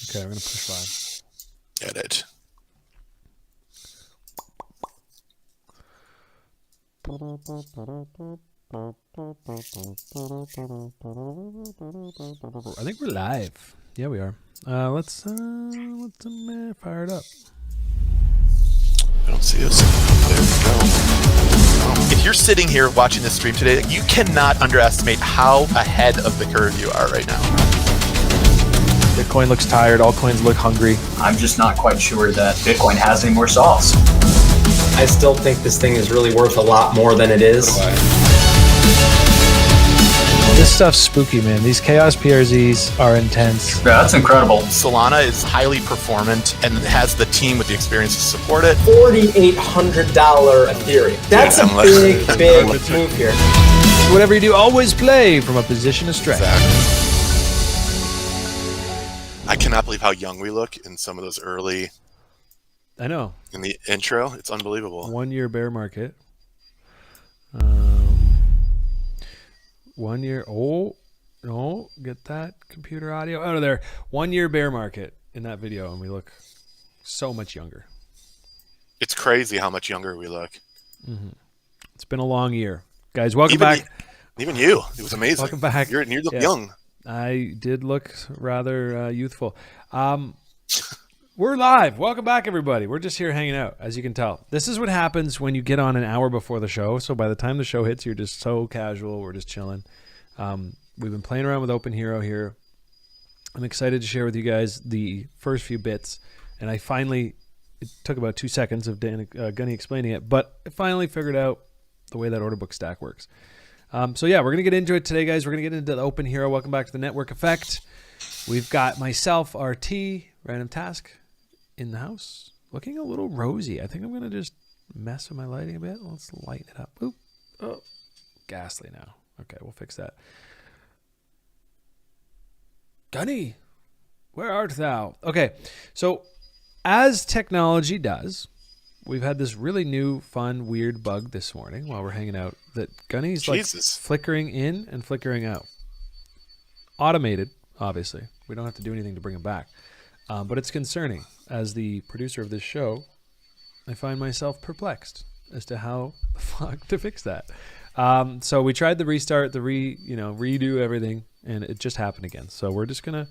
Okay, we're going to push live. Edit. I think we're live. Yeah, we are. Let's fire it up. I don't see us. There we go. If you're sitting here watching this stream today, you cannot underestimate how ahead of the curve you are right now. Bitcoin looks tired. Altcoins look hungry. I'm just not quite sure that Bitcoin has any more solves. I still think this thing is really worth a lot more than it is. This stuff's spooky, man. These chaos PRZs are intense. Yeah, that's incredible. Solana is highly performant and has the team with the experience to support it. $4,800 Ethereum. That's a big move here. Whatever you do, always play from a position of strength. Exactly. I cannot believe how young we look in some of those early. I know. In the intro, it's unbelievable. 1 year bear market. 1 year. Oh, no. Get that computer audio out of there. 1 year bear market in that video, and we look so much younger. It's crazy how much younger we look. Mm-hmm. It's been a long year. Guys, welcome back. Even you. It was amazing. Welcome back. You look young. I did look rather youthful. We're live. Welcome back, everybody. We're just here hanging out, as you can tell. This is what happens when you get on an hour before the show. So by the time the show hits, you're just so casual. We're just chilling. We've been playing around with OpenHxro here. I'm excited to share with you guys the first few bits. And it took about 2 seconds of Gunny explaining it, but I finally figured out the way that order book stack works. So yeah, we're going to get into it today, guys. We're going to get into the OpenHxro. Welcome back to the Network Effect. We've got myself, RT, Random Task, in the house, looking a little rosy. I think I'm going to just mess with my lighting a bit. Let's lighten it up. Oop. Oh, ghastly now. Okay, we'll fix that. Gunny, where art thou? Okay, so as technology does, we've had this really new, fun, weird bug this morning while we're hanging out that Gunny's like flickering in and flickering out. Automated, obviously. We don't have to do anything to bring him back. But it's concerning. As the producer of this show, I find myself perplexed as to how the fuck to fix that. So we tried the restart, redo everything, and it just happened again. So we're just gonna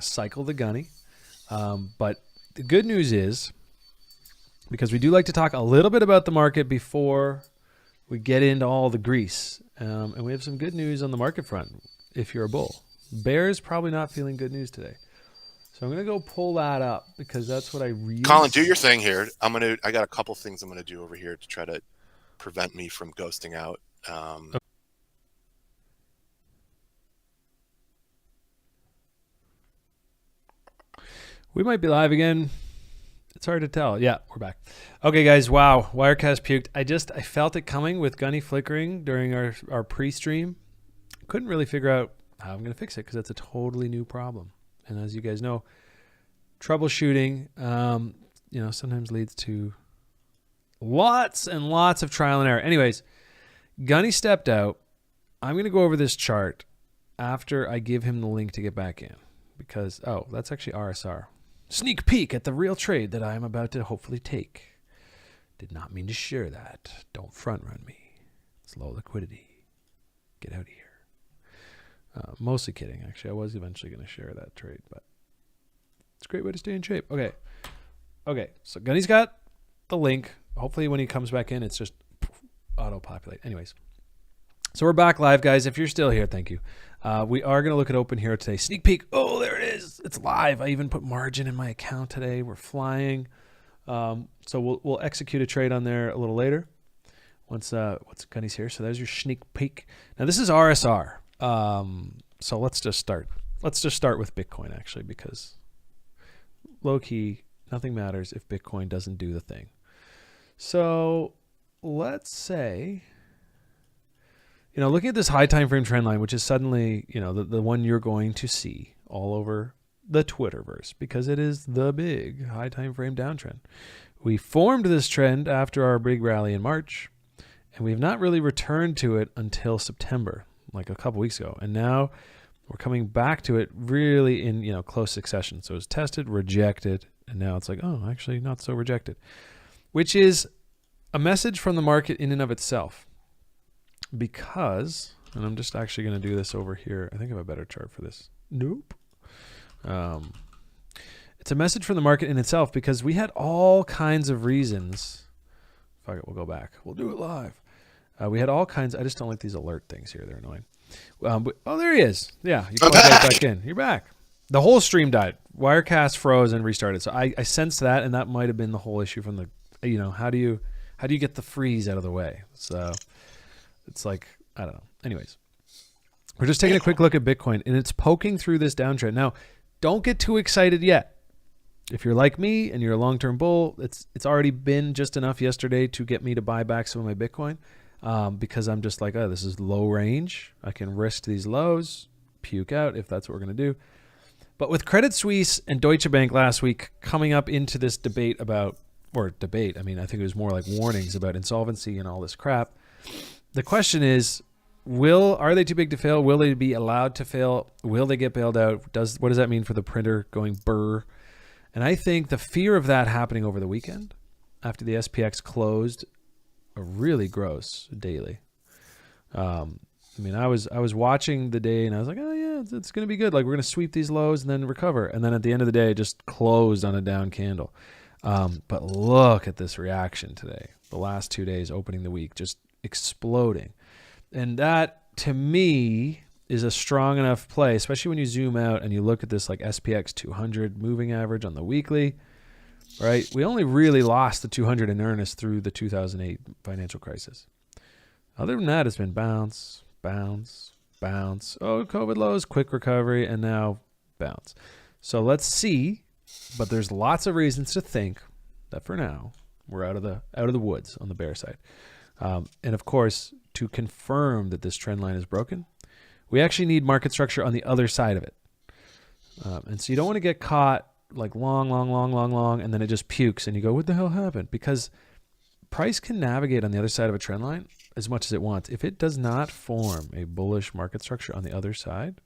cycle the Gunny. But the good news is, because we do like to talk a little bit about the market before we get into all the grease, and we have some good news on the market front. If you're a bull, bear's probably not feeling good news today. So I'm gonna go pull that up because that's what I really. Colin, do your thing here. I got a couple things I'm gonna do over here to try to prevent me from ghosting out. We might be live again. It's hard to tell. Yeah, we're back. Okay, guys. Wow, Wirecast puked. I felt it coming with Gunny flickering during our pre-stream. Couldn't really figure out how I'm gonna fix it because that's a totally new problem. And as you guys know, troubleshooting, sometimes leads to lots and lots of trial and error. Anyways, Gunny stepped out. I'm going to go over this chart after I give him the link to get back in because, that's actually RSR. Sneak peek at the real trade that I am about to hopefully take. Did not mean to share that. Don't front run me. It's low liquidity. Get out of here. Mostly kidding, actually. I was eventually going to share that trade, but it's a great way to stay in shape. Okay, so Gunny's got the link. Hopefully when he comes back in, it's just auto-populate. Anyways, so we're back live, guys. If you're still here, thank you. We are going to look at OpenHxro today. Sneak peek. Oh, there it is. It's live. I even put margin in my account today. We're flying. So we'll execute a trade on there a little later once Gunny's here. So there's your sneak peek. Now, this is RSR. So let's just start. Let's just start with Bitcoin, actually, because low key, nothing matters if Bitcoin doesn't do the thing. So let's say, looking at this high time frame trend line, which is suddenly, the one you're going to see all over the Twitterverse because it is the big high time frame downtrend. We formed this trend after our big rally in March, and we've not really returned to it until September, like a couple weeks ago. And now We're coming back to it really in, close succession. So it was tested, rejected, and now it's like, oh, actually not so rejected, which is a message from the market in and of itself. Because, and I'm just actually going to do this over here. I think I have a better chart for this. Nope. It's a message from the market in itself because we had all kinds of reasons. Fuck it, we'll go back. We'll do it live. We had all kinds. I just don't like these alert things here. They're annoying. Oh, there he is. Yeah, you plugged right back in. You're back. The whole stream died. Wirecast froze and restarted. So I sensed that, and that might have been the whole issue from the, how do you get the freeze out of the way? So it's like, I don't know. Anyways, we're just taking a quick look at Bitcoin, and it's poking through this downtrend. Now, don't get too excited yet. If you're like me and you're a long-term bull, it's already been just enough yesterday to get me to buy back some of my Bitcoin. Because I'm just like, oh, this is low range. I can risk these lows, puke out if that's what we're going to do. But with Credit Suisse and Deutsche Bank last week coming up into this debate, I think it was more like warnings about insolvency and all this crap. The question is, are they too big to fail? Will they be allowed to fail? Will they get bailed out? What does that mean for the printer going burr? And I think the fear of that happening over the weekend after the SPX closed really gross daily. I was watching the day and I was like, oh yeah, it's going to be good. Like we're going to sweep these lows and then recover. And then at the end of the day, it just closed on a down candle. But look at this reaction today. The last 2 days opening the week, just exploding. And that to me is a strong enough play, especially when you zoom out and you look at this like SPX 200 moving average on the weekly. Right, we only really lost the 200 in earnest through the 2008 financial crisis. Other than that, it's been bounce, bounce, bounce. Oh, COVID lows, quick recovery, and now bounce. So let's see. But there's lots of reasons to think that for now we're out of the woods on the bear side. And of course, to confirm that this trend line is broken, we actually need market structure on the other side of it. And so you don't want to get caught like long, and then it just pukes and you go, what the hell happened? Because price can navigate on the other side of a trend line as much as it wants. If it does not form a bullish market structure on the other side,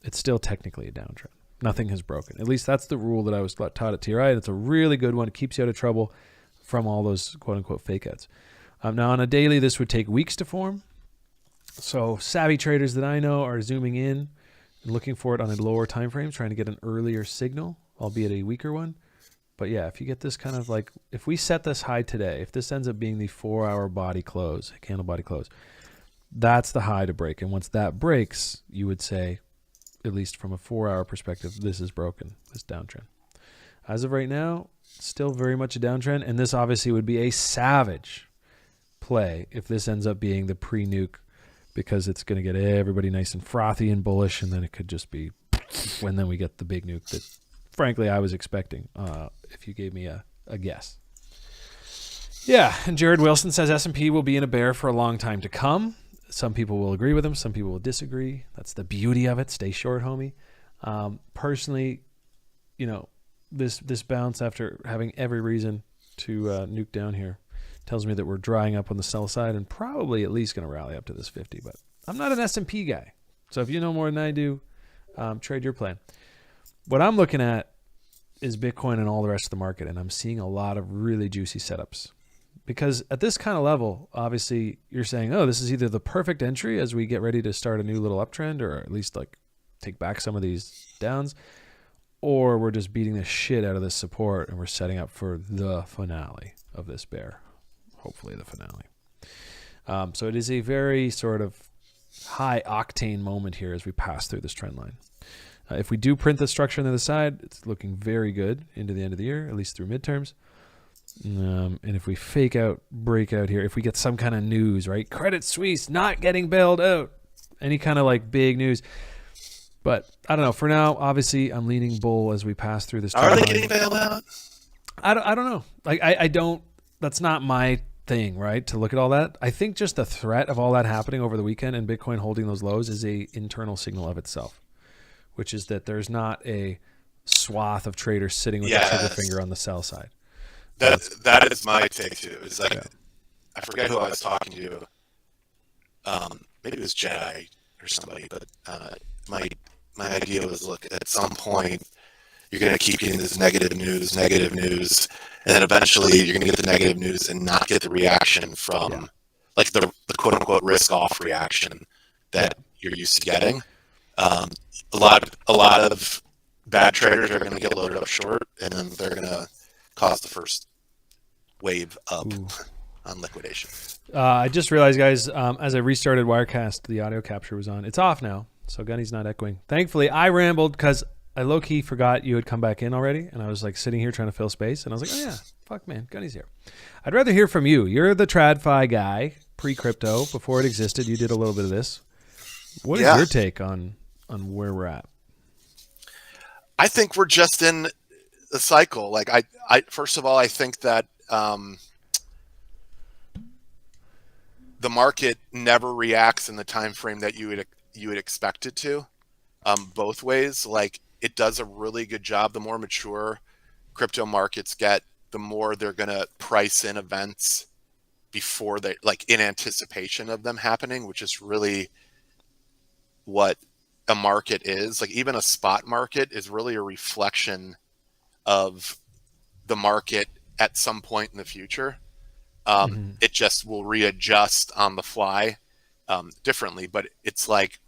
it's still technically a downtrend. Nothing has broken. At least that's the rule that I was taught at TRI, and it's a really good one. It keeps you out of trouble from all those quote-unquote fake outs. Now, on a daily, this would take weeks to form. So savvy traders that I know are zooming in and looking for it on a lower time frame, trying to get an earlier signal, albeit a weaker one. But yeah, if you get this kind of like, if we set this high today, if this ends up being the 4-hour body close, candle body close, that's the high to break. And once that breaks, you would say, at least from a 4-hour perspective, this is broken, this downtrend. As of right now, still very much a downtrend. And this obviously would be a savage play if this ends up being the pre-nuke, because it's going to get everybody nice and frothy and bullish. And then it could just be when then we get the big nuke that frankly I was expecting, if you gave me a guess. Yeah, and Jared Wilson says S&P will be in a bear for a long time to come. Some people will agree with him. Some people will disagree. That's the beauty of it. Stay short, homie. Personally, this bounce after having every reason to nuke down here tells me that we're drying up on the sell side and probably at least going to rally up to this 50. But I'm not an S&P guy. So if you know more than I do, trade your plan. What I'm looking at is Bitcoin and all the rest of the market, and I'm seeing a lot of really juicy setups. Because at this kind of level, obviously, you're saying, oh, this is either the perfect entry as we get ready to start a new little uptrend, or at least like take back some of these downs, or we're just beating the shit out of this support and we're setting up for the finale of this bear. Hopefully the finale. So it is a very sort of high octane moment here as we pass through this trend line. If we do print the structure on the other side, it's looking very good into the end of the year, at least through midterms. And if we fake out, break out here, if we get some kind of news, right? Credit Suisse not getting bailed out. Any kind of like big news. But I don't know. For now, obviously, I'm leaning bull as we pass through this. Are they getting bailed out? I don't know. Like I don't. That's not my thing, right? To look at all that. I think just the threat of all that happening over the weekend and Bitcoin holding those lows is a internal signal of itself, which is that there's not a swath of traders sitting with the trigger finger on the sell side. That is my take too. It's like, I forget who I was talking to. Maybe it was Jedi or somebody, but my my idea was, look, at some point, you're going to keep getting this negative news, and then eventually you're going to get the negative news and not get the reaction from, like the quote unquote risk off reaction that you're used to getting. A lot of bad traders are going to get loaded up short, and then they're going to cause the first wave up on liquidation. I just realized, guys, as I restarted Wirecast, the audio capture was on. It's off now, so Gunny's not echoing. Thankfully, I rambled because I low-key forgot you had come back in already, and I was like sitting here trying to fill space, and I was like, oh yeah, fuck man, Gunny's here. I'd rather hear from you. You're the TradFi guy, pre-crypto, before it existed. You did a little bit of this. What is your take on where we're at? I think we're just in a cycle. Like I first of all, I think that the market never reacts in the time frame that you would expect it to. Both ways. Like, it does a really good job. The more mature crypto markets get, the more they're going to price in events before they, like, in anticipation of them happening, which is really what a market is. Like, even a spot market is really a reflection of the market at some point in the future. It just will readjust on the fly differently, but it's like,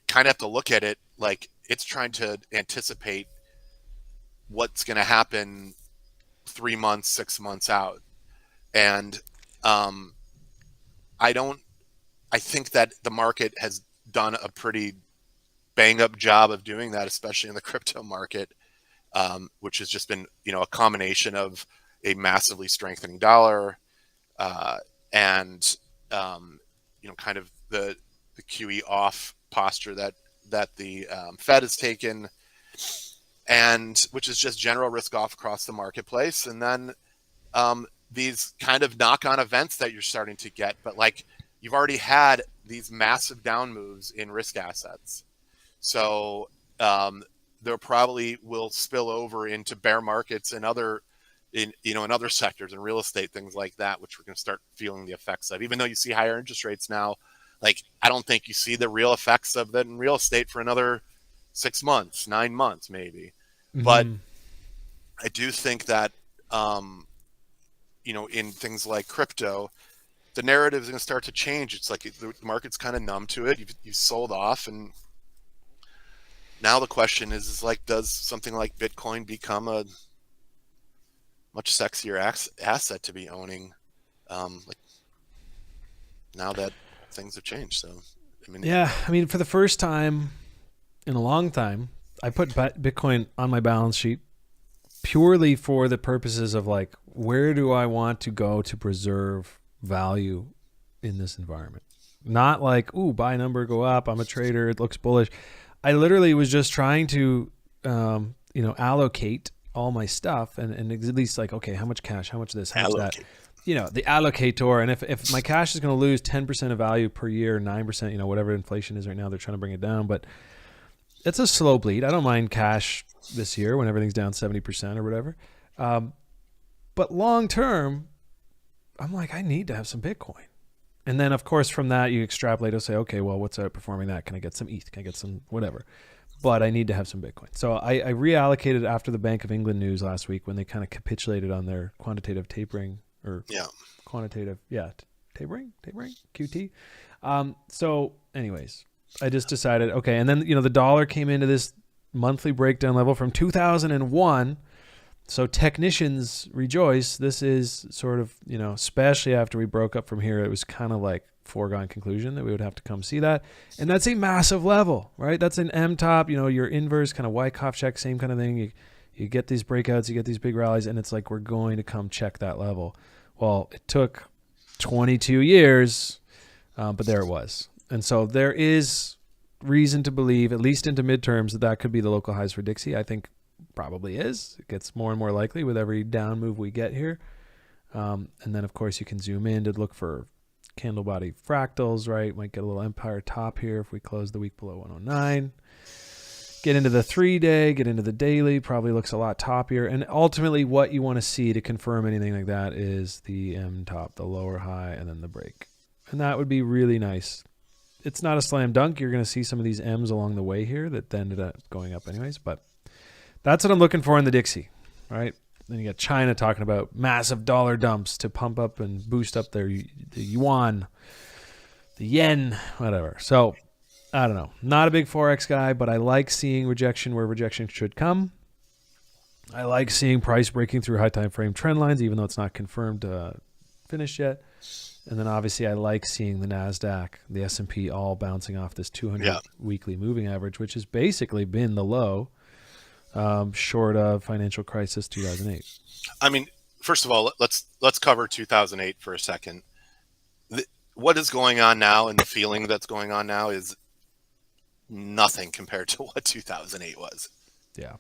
kind of have to look at it like it's trying to anticipate what's going to happen 3 months, 6 months out. And I think that the market has done a pretty bang up job of doing that, especially in the crypto market, which has just been, a combination of a massively strengthening dollar and, kind of the QE off posture that the Fed has taken, and which is just general risk off across the marketplace. And then these kind of knock-on events that you're starting to get, but like, you've already had these massive down moves in risk assets. So there probably will spill over into bear markets and in other sectors, in real estate, things like that, which we're going to start feeling the effects of. Even though you see higher interest rates now, like, I don't think you see the real effects of that in real estate for another 6 months, 9 months, maybe. But I do think that, in things like crypto, the narrative is going to start to change. It's like the market's kind of numb to it. You've sold off, and now the question is like, does something like Bitcoin become a much sexier asset to be owning? Like, now that things have changed. So, for the first time in a long time, I put Bitcoin on my balance sheet purely for the purposes of, like, where do I want to go to preserve value in this environment? Not like, buy number, go up, I'm a trader, it looks bullish. I literally was just trying to, allocate all my stuff and at least, like, okay, how much cash, how much this, how much that. The allocator. And if my cash is going to lose 10% of value per year, 9%, whatever inflation is right now, they're trying to bring it down. But it's a slow bleed. I don't mind cash this year when everything's down 70% or whatever. But long term, I'm like, I need to have some Bitcoin. And then, of course, from that, you extrapolate and say, okay, well, what's outperforming that? Can I get some ETH? Can I get some whatever? But I need to have some Bitcoin. So I reallocated after the Bank of England news last week when they kind of capitulated on their quantitative tapering. Quantitative, tapering, QT. So anyways, I just decided, okay. And then, the dollar came into this monthly breakdown level from 2001. So technicians rejoice. This is sort of, especially after we broke up from here, it was kind of like foregone conclusion that we would have to come see that. And that's a massive level, right? That's an M top, your inverse kind of Wyckoff check, same kind of thing. You get these breakouts, you get these big rallies, and it's like, we're going to come check that level. Well, it took 22 years, but there it was. And so there is reason to believe, at least into midterms, that could be the local highs for Dixie. I think probably is. It gets more and more likely with every down move we get here. And then, of course, you can zoom in to look for candle body fractals, right? Might get a little empire top here if we close the week below 109. Get into the 3-day, get into the daily, probably looks a lot toppier. And ultimately what you want to see to confirm anything like that is the M top, the lower high, and then the break. And that would be really nice it's not a slam dunk. You're going to see some of these M's along the way here that ended up going up anyways. But that's what I'm looking for in the Dixie, right? Then you got China talking about massive dollar dumps to pump up and boost up the yuan, the yen, whatever. So I don't know. Not a big Forex guy, but I like seeing rejection where rejection should come. I like seeing price breaking through high time frame trend lines, even though it's not confirmed finished yet. And then obviously I like seeing the NASDAQ, the S&P all bouncing off this 200 weekly moving average, which has basically been the low short of financial crisis 2008. I mean, first of all, let's cover 2008 for a second. What is going on now and the feeling that's going on now is nothing compared to what 2008 was. Yeah.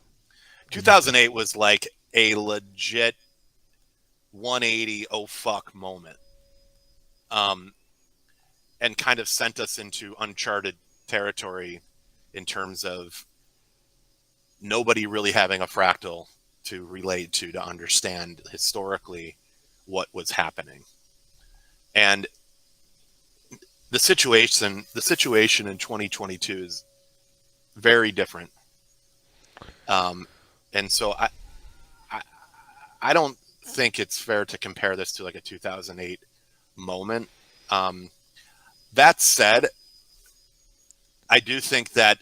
2008 was like a legit 180 oh fuck moment. And kind of sent us into uncharted territory in terms of nobody really having a fractal to relate to understand historically what was happening. And the situation in 2022 is very different. And so I don't think it's fair to compare this to like a 2008 moment. That said, I do think that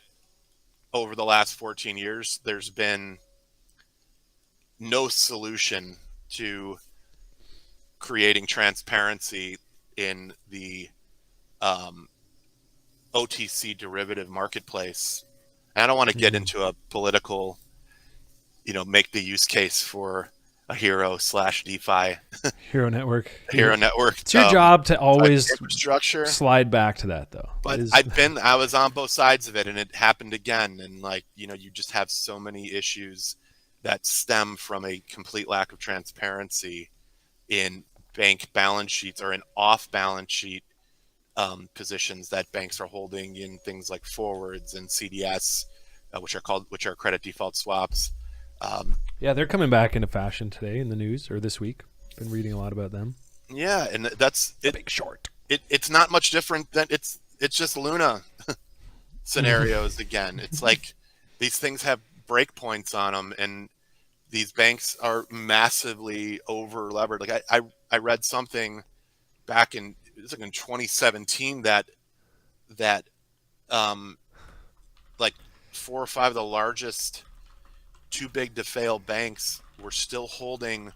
over the last 14 years, there's been no solution to creating transparency in the OTC derivative marketplace. I don't want to get into a political, make the use case for a Hxro/DeFi. Hxro Network. Hxro Network. It's your job to always infrastructure. Slide back to that, though. But I was on both sides of it, and it happened again. And you just have so many issues that stem from a complete lack of transparency in bank balance sheets or in off balance sheet positions that banks are holding in things like forwards and CDS, which are credit default swaps. Yeah, they're coming back into fashion today in the news or this week. Been reading a lot about them. Yeah, and that's it. Big short. It's not much different than it's just Luna scenarios again. It's like these things have breakpoints on them, and these banks are massively over levered. Like I read something back in 2017 that like 4 or 5 of the largest too big to fail banks were still holding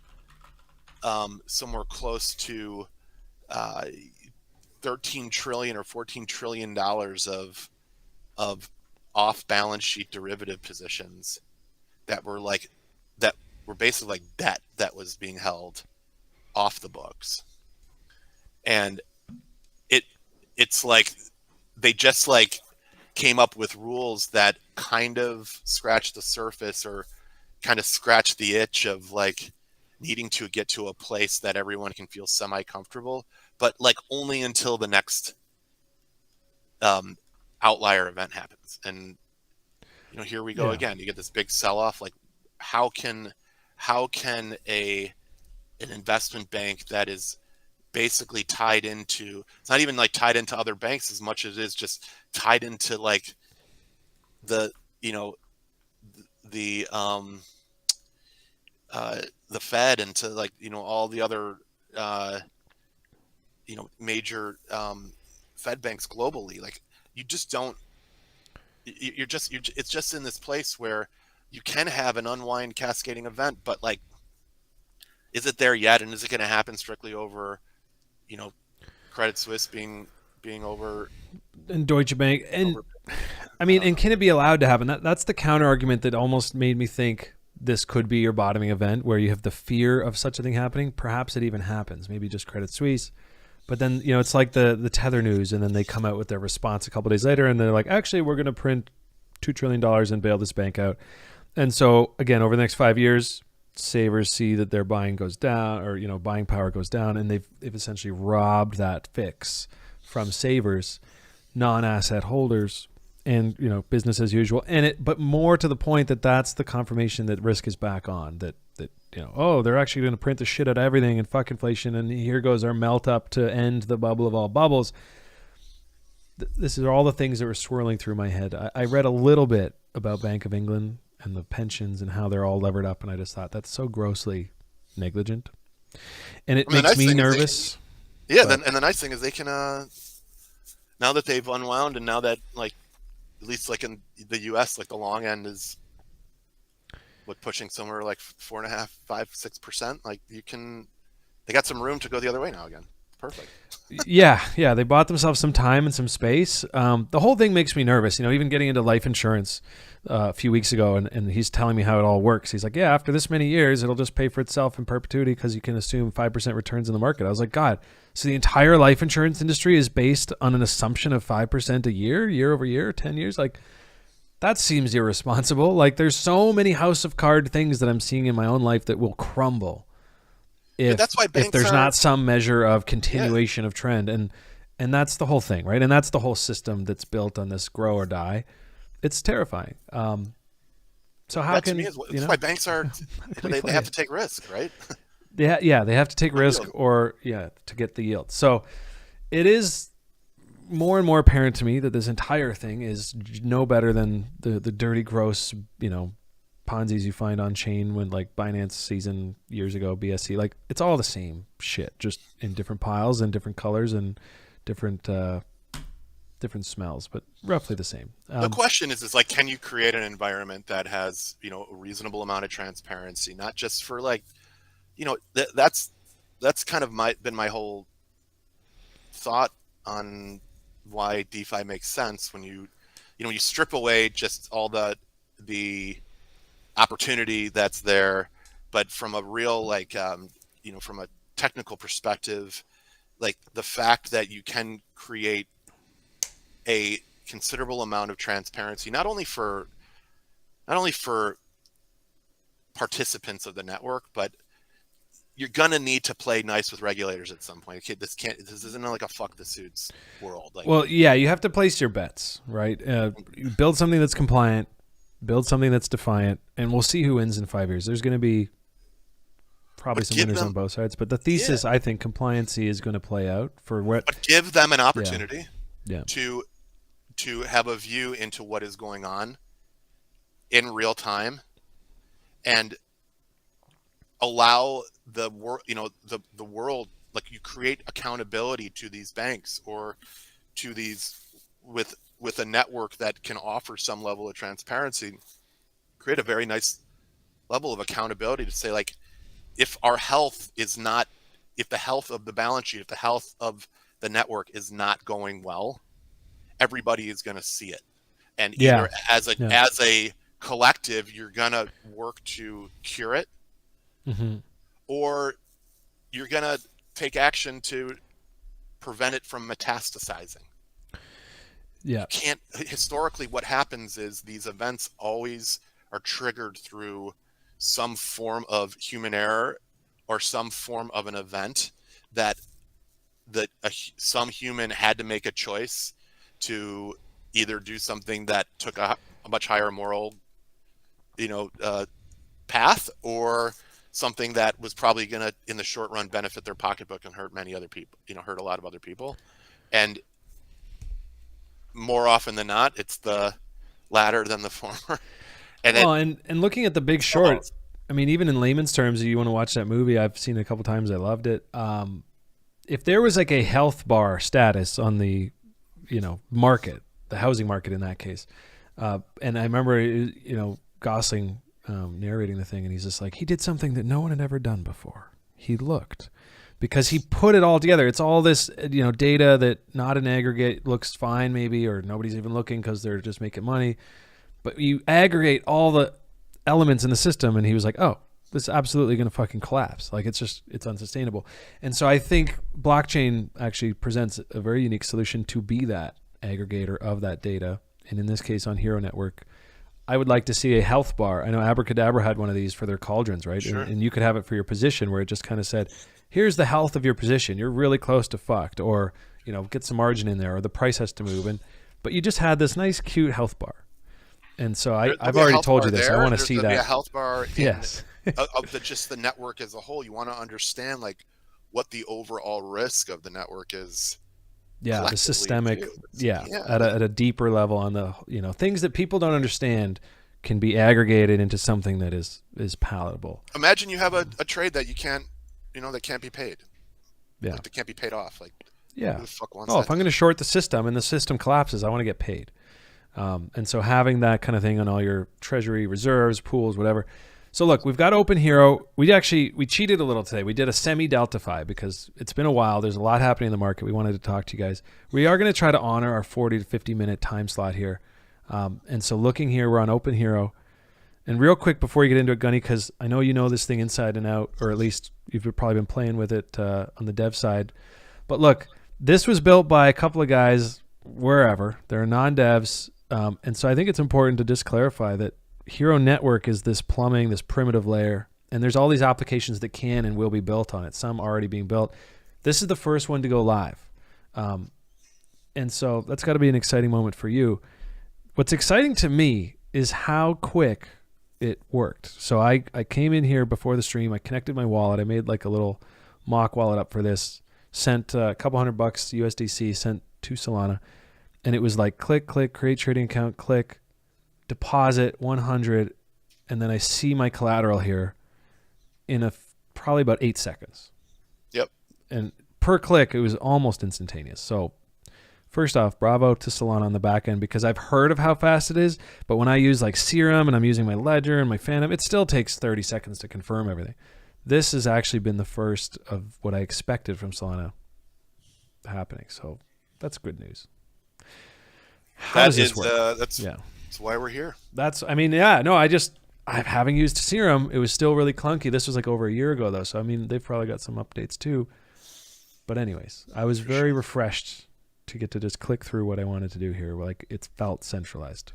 somewhere close to 13 trillion or 14 trillion dollars of off balance sheet derivative positions that were basically like debt that was being held off the books. And it's like they just came up with rules that kind of scratch the surface or kind of scratch the itch of needing to get to a place that everyone can feel semi-comfortable, but only until the next outlier event happens. And here we go again. You get this big sell-off. How can an investment bank that is basically tied into, it's not even tied into other banks as much as it is just tied into the Fed and to all the other major Fed banks globally. It's just in this place where you can have an unwind cascading event, but is it there yet? And is it going to happen strictly over Credit Suisse being over and Deutsche Bank? And and can it be allowed to happen? That's the counter argument that almost made me think this could be your bottoming event, where you have the fear of such a thing happening. Perhaps it even happens, maybe just Credit Suisse. But then, it's like the Tether news, and then they come out with their response a couple of days later, and they're like, actually, we're going to print $2 trillion and bail this bank out. And so, again, over the next 5 years, savers see that their buying goes down, or buying power goes down, and they've essentially robbed that fix from savers, non-asset holders, and business as usual. But more to the point that's the confirmation that risk is back on. That they're actually going to print the shit out of everything and fuck inflation, and here goes our melt up to end the bubble of all bubbles. this is all the things that were swirling through my head. I read a little bit about Bank of England and the pensions and how they're all levered up, and I just thought that's so grossly negligent, and it makes me nervous. And the nice thing is they can now that they've unwound, and now that like at least like in the U.S. like the long end is pushing somewhere like 4.5%, 5%, 6%. Like they got some room to go the other way now again. Perfect. Yeah. They bought themselves some time and some space. The whole thing makes me nervous. Even getting into life insurance a few weeks ago, and he's telling me how it all works. He's like, yeah, after this many years, it'll just pay for itself in perpetuity because you can assume 5% returns in the market. I was like, God, so the entire life insurance industry is based on an assumption of 5% a year over year, 10 years? Like, that seems irresponsible. Like, there's so many house of card things that I'm seeing in my own life that will crumble if there's not some measure of continuation of trend. And that's the whole thing, right? And that's the whole system that's built on this grow or die. It's terrifying. So how can that's why banks are they have to take risk, right? Yeah, they have to take risk to get the yield. So it is more and more apparent to me that this entire thing is no better than the dirty, gross, Ponzi's you find on chain when like Binance season years ago, BSC, like it's all the same shit, just in different piles and different colors and different smells, but roughly the same. The question is like, can you create an environment that has, a reasonable amount of transparency, not just for like, that's kind of been my whole thought on why DeFi makes sense when you strip away just all the opportunity that's there, but from a real from a technical perspective, like the fact that you can create a considerable amount of transparency, not only for participants of the network, but you're gonna need to play nice with regulators at some point. Okay, this isn't like a fuck the suits world. Like, well, yeah, you have to place your bets, right? You build something that's compliant, build something that's defiant, and we'll see who wins in 5 years. There's going to be probably some winners on both sides, but the thesis, I think, compliancy is going to play out for what. But give them an opportunity to have a view into what is going on in real time, and allow the world, the world, like you create accountability to these banks or to these with a network that can offer some level of transparency, create a very nice level of accountability to say, like, if the health of the balance sheet, if the health of the network is not going well, everybody is going to see it. And either as a collective, you're going to work to cure it, or you're going to take action to prevent it from metastasizing. Yeah. You can't. Historically, what happens is these events always are triggered through some form of human error or some form of an event that some human had to make a choice to either do something that took a much higher moral, path, or something that was probably going to, in the short run, benefit their pocketbook and hurt many other people, hurt a lot of other people. And more often than not, it's the latter than the former. And looking at The Big Short, I mean, even in layman's terms, if you want to watch that movie, I've seen it a couple times. I loved it. If there was like a health bar status on the, market, the housing market in that case, and I remember, Gosling narrating the thing, and he's just like, he did something that no one had ever done before. He looked. Because he put it all together. It's all this, data that not in aggregate looks fine maybe, or nobody's even looking because they're just making money. But you aggregate all the elements in the system, and he was like, oh, this is absolutely going to fucking collapse. Like, it's unsustainable. And so I think blockchain actually presents a very unique solution to be that aggregator of that data. And in this case, on Hxro Network, I would like to see a health bar. I know Abracadabra had one of these for their cauldrons, right? Sure. And you could have it for your position where it just kind of said, here's the health of your position. You're really close to fucked, or, get some margin in there, or the price has to move. But you just had this nice, cute health bar. And so I've already told you this. I want to see that. There'll be a health bar yes. of just the network as a whole. You want to understand, like, what the overall risk of the network is Yeah, the collectively systemic, do. yeah, Yeah. at a deeper level on the, things that people don't understand can be aggregated into something that is palatable. Imagine you have a trade that you can't, that can't be paid. Yeah. Like, that can't be paid off. Like, Yeah. who the fuck wants Oh, that if I'm going to short the system and the system collapses, I want to get paid. And so having that kind of thing on all your treasury reserves, pools, whatever. So look, we've got OpenHxro. We cheated a little today. We did a semi-deltify because it's been a while. There's a lot happening in the market. We wanted to talk to you guys. We are going to try to honor our 40 to 50 minute time slot here. And so looking here, we're on OpenHxro. And real quick before you get into it, Gunny, because I know you know this thing inside and out, or at least you've probably been playing with it on the dev side. But look, this was built by a couple of guys wherever. They're non-devs. And so I think it's important to just clarify that Hxro Network is this plumbing, this primitive layer, and there's all these applications that can and will be built on it, some already being built. This is the first one to go live. And so that's got to be an exciting moment for you. What's exciting to me is how quick it worked. So I came in here before the stream. I connected my wallet. I made like a little mock wallet up for this, sent a couple $100 USDC, sent to Solana. And it was like click, create trading account, click, deposit 100. And then I see my collateral here in probably about 8 seconds. Yep. And per click, it was almost instantaneous. So first off, bravo to Solana on the back end, because I've heard of how fast it is. But when I use like Serum and I'm using my Ledger and my Phantom, it still takes 30 seconds to confirm everything. This has actually been the first of what I expected from Solana happening. So that's good news. How does this work? That's why we're here. Having used Serum, it was still really clunky. This was like over a year ago though. So, I mean, they've probably got some updates too. But anyways, I was very refreshed to get to just click through what I wanted to do here. Like, it felt centralized.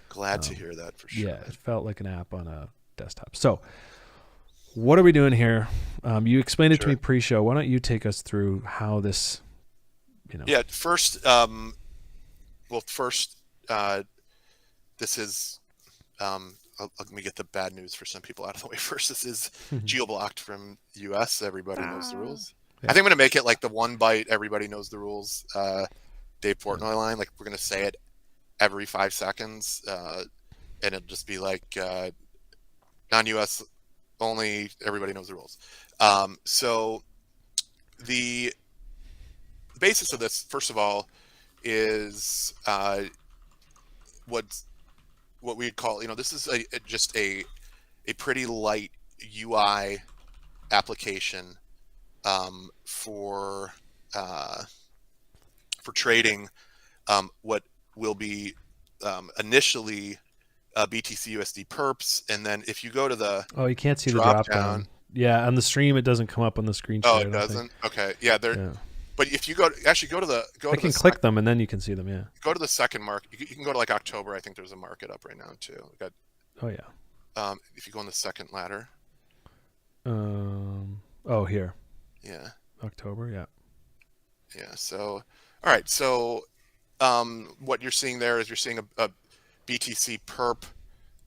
Glad to hear that for sure. Yeah, it felt like an app on a desktop. So what are we doing here? You explained it to me pre-show. Why don't you take us through how this, Yeah, first, this is, let me get the bad news for some people out of the way first. This is geo-blocked from the US. Everybody knows the rules. Yeah. I think I'm going to make it like the 1 byte, everybody knows the rules, Dave Portnoy line. Like, we're going to say it every 5 seconds, and it'll just be like non-US only, everybody knows the rules. So the basis of this, first of all, is what we'd call, this is just a pretty light UI application for trading what will be initially BTC USD perps, and then if you go to the you can't see the drop down. Yeah, on the stream it doesn't come up on the screenshot. Oh, it doesn't. Okay, yeah, But if you go to the I can click them and then you can see them. Yeah. Go to the second market. You can go to like October. I think there's a market up right now too. Oh yeah. If you go on the second ladder. Here. Yeah. October. Yeah. Yeah. So, all right. So, what you're seeing there is you're seeing a BTC perp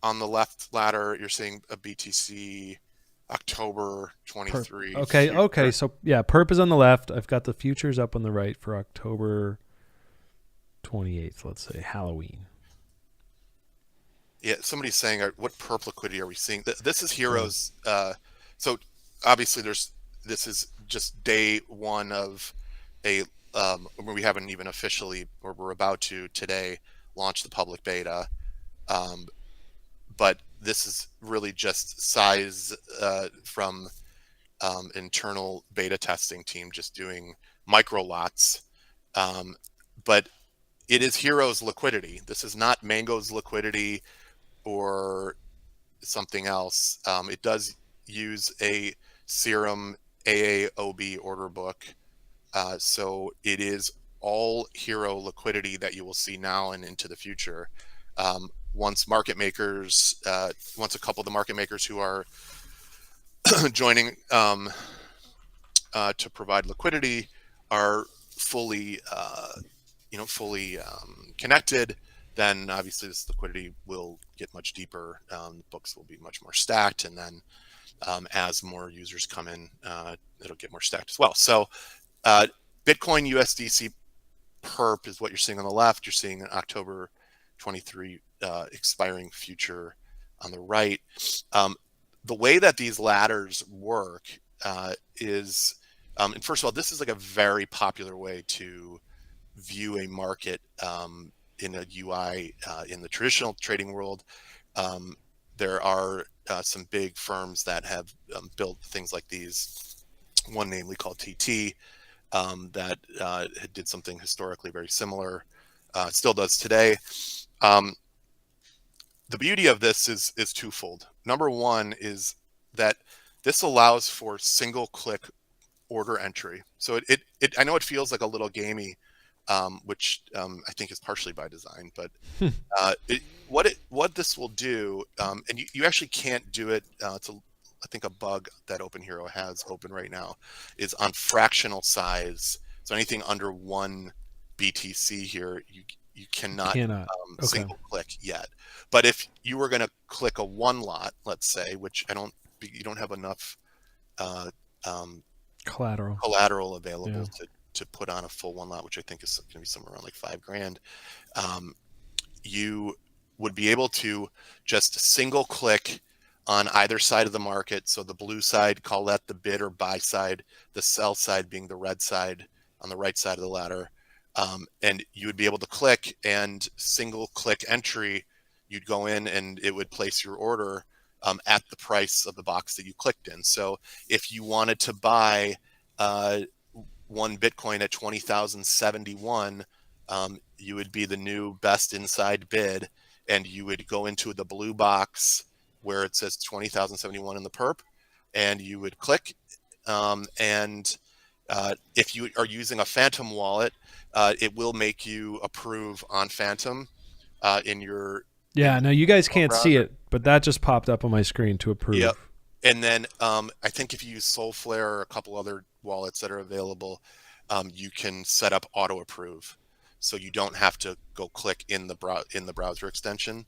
on the left ladder. You're seeing a BTC October 23. Okay. Okay. So yeah, perp is on the left. I've got the futures up on the right for October 28th. Let's say Halloween. Yeah. Somebody's saying, what perp liquidity are we seeing? This is Hxro's. So obviously this is just day one of a, where we haven't even officially, or we're about to today launch the public beta. But this is really just size from internal beta testing team, just doing micro lots. But it is Hxro's liquidity. This is not Mango's liquidity or something else. It does use a Serum AAOB order book. So it is all Hxro liquidity that you will see now and into the future. Once a couple of the market makers who are joining to provide liquidity are fully connected, then obviously this liquidity will get much deeper. The books will be much more stacked, and then as more users come in, it'll get more stacked as well. So Bitcoin USDC perp is what you're seeing on the left. You're seeing an October 23 expiring future on the right. The way that these ladders work is, and first of all, this is like a very popular way to view a market in a UI in the traditional trading world. There are some big firms that have built things like these. One namely called TT that did something historically very similar, still does today. The beauty of this is twofold. Number one is that this allows for single click order entry. So I know it feels like a little gamey, which I think is partially by design, but what this will do, and you actually can't do it. It's I think a bug that OpenHxro has open right now is on fractional size. So anything under 1 BTC here, you cannot Okay. single click yet. But if you were going to click a 1 lot, let's say, which you don't have enough collateral available to put on a full 1 lot, which I think is going to be somewhere around like $5,000. You would be able to just single click on either side of the market. So the blue side, call that the bid or buy side, the sell side being the red side on the right side of the ladder. And you would be able to click and single click entry. You'd go in and it would place your order at the price of the box that you clicked in. So if you wanted to buy 1 Bitcoin at 20,071, you would be the new best inside bid, and you would go into the blue box where it says 20,071 in the perp, and you would click. And if you are using a Phantom wallet, it will make you approve on Phantom in your no, you guys can't browser. see it, but that just popped up on my screen to approve. Yep. And then I think if you use Solflare or a couple other wallets that are available, you can set up auto approve, so you don't have to go click in the browser extension.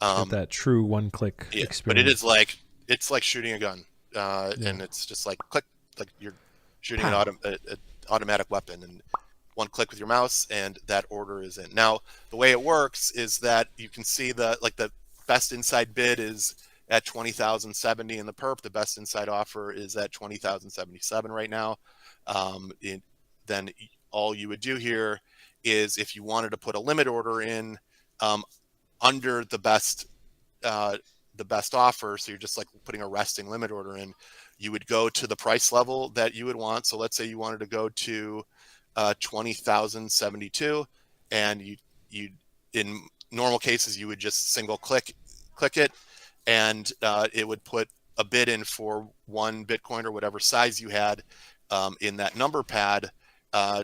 Get that true one-click experience. But it's like shooting a gun, and it's just like click, like you're shooting an automatic weapon, and 1 click with your mouse, and that order is in. Now, the way it works is that you can see the best inside bid is at 20,070 in the perp. The best inside offer is at 20,077 right now. Then all you would do here is, if you wanted to put a limit order in under the best offer, so you're just like putting a resting limit order in, you would go to the price level that you would want. So let's say you wanted to go to 20,072, and you in normal cases you would just single click it, and it would put a bid in for 1 Bitcoin or whatever size you had in that number pad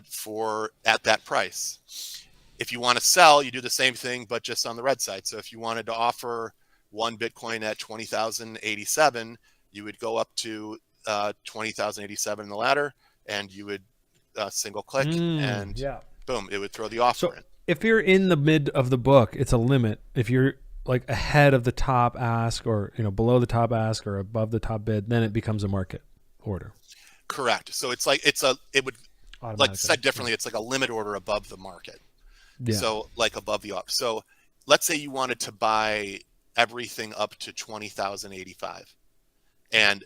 for at that price. If you want to sell, you do the same thing, but just on the red side. So if you wanted to offer 1 Bitcoin at 20,087, you would go up to 20,087 in the ladder, and you would single click, and boom, it would throw the offer in. If you're in the mid of the book, it's a limit. If you're like ahead of the top ask, or below the top ask, or above the top bid, then it becomes a market order. Correct. So it's like it would, like said differently, it's like a limit order above the market. Yeah. So like above the offer. So let's say you wanted to buy everything up to 20,085, and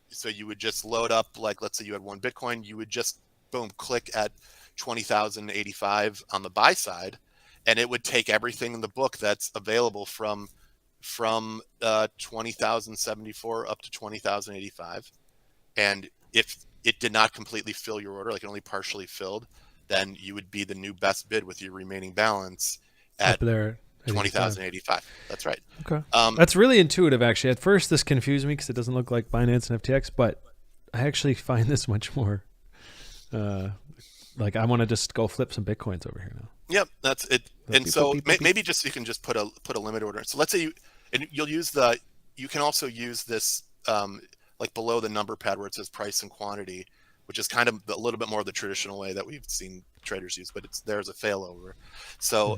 so you would just load up, like let's say you had 1 Bitcoin, you would just boom click at 20,085 on the buy side, and it would take everything in the book that's available from 20,074 up to 20,085. And if it did not completely fill your order, like it only partially filled, then you would be the new best bid with your remaining balance at 20,085. That's right. Okay. That's really intuitive, actually. At first, this confused me because it doesn't look like Binance and FTX, but I actually find this much more like I want to just go flip some Bitcoins over here now. Yep, that's it. And so maybe just you can just put a limit order. So let's say you can also use this like below the number pad where it says price and quantity, which is kind of a little bit more of the traditional way that we've seen traders use, but there's a failover. So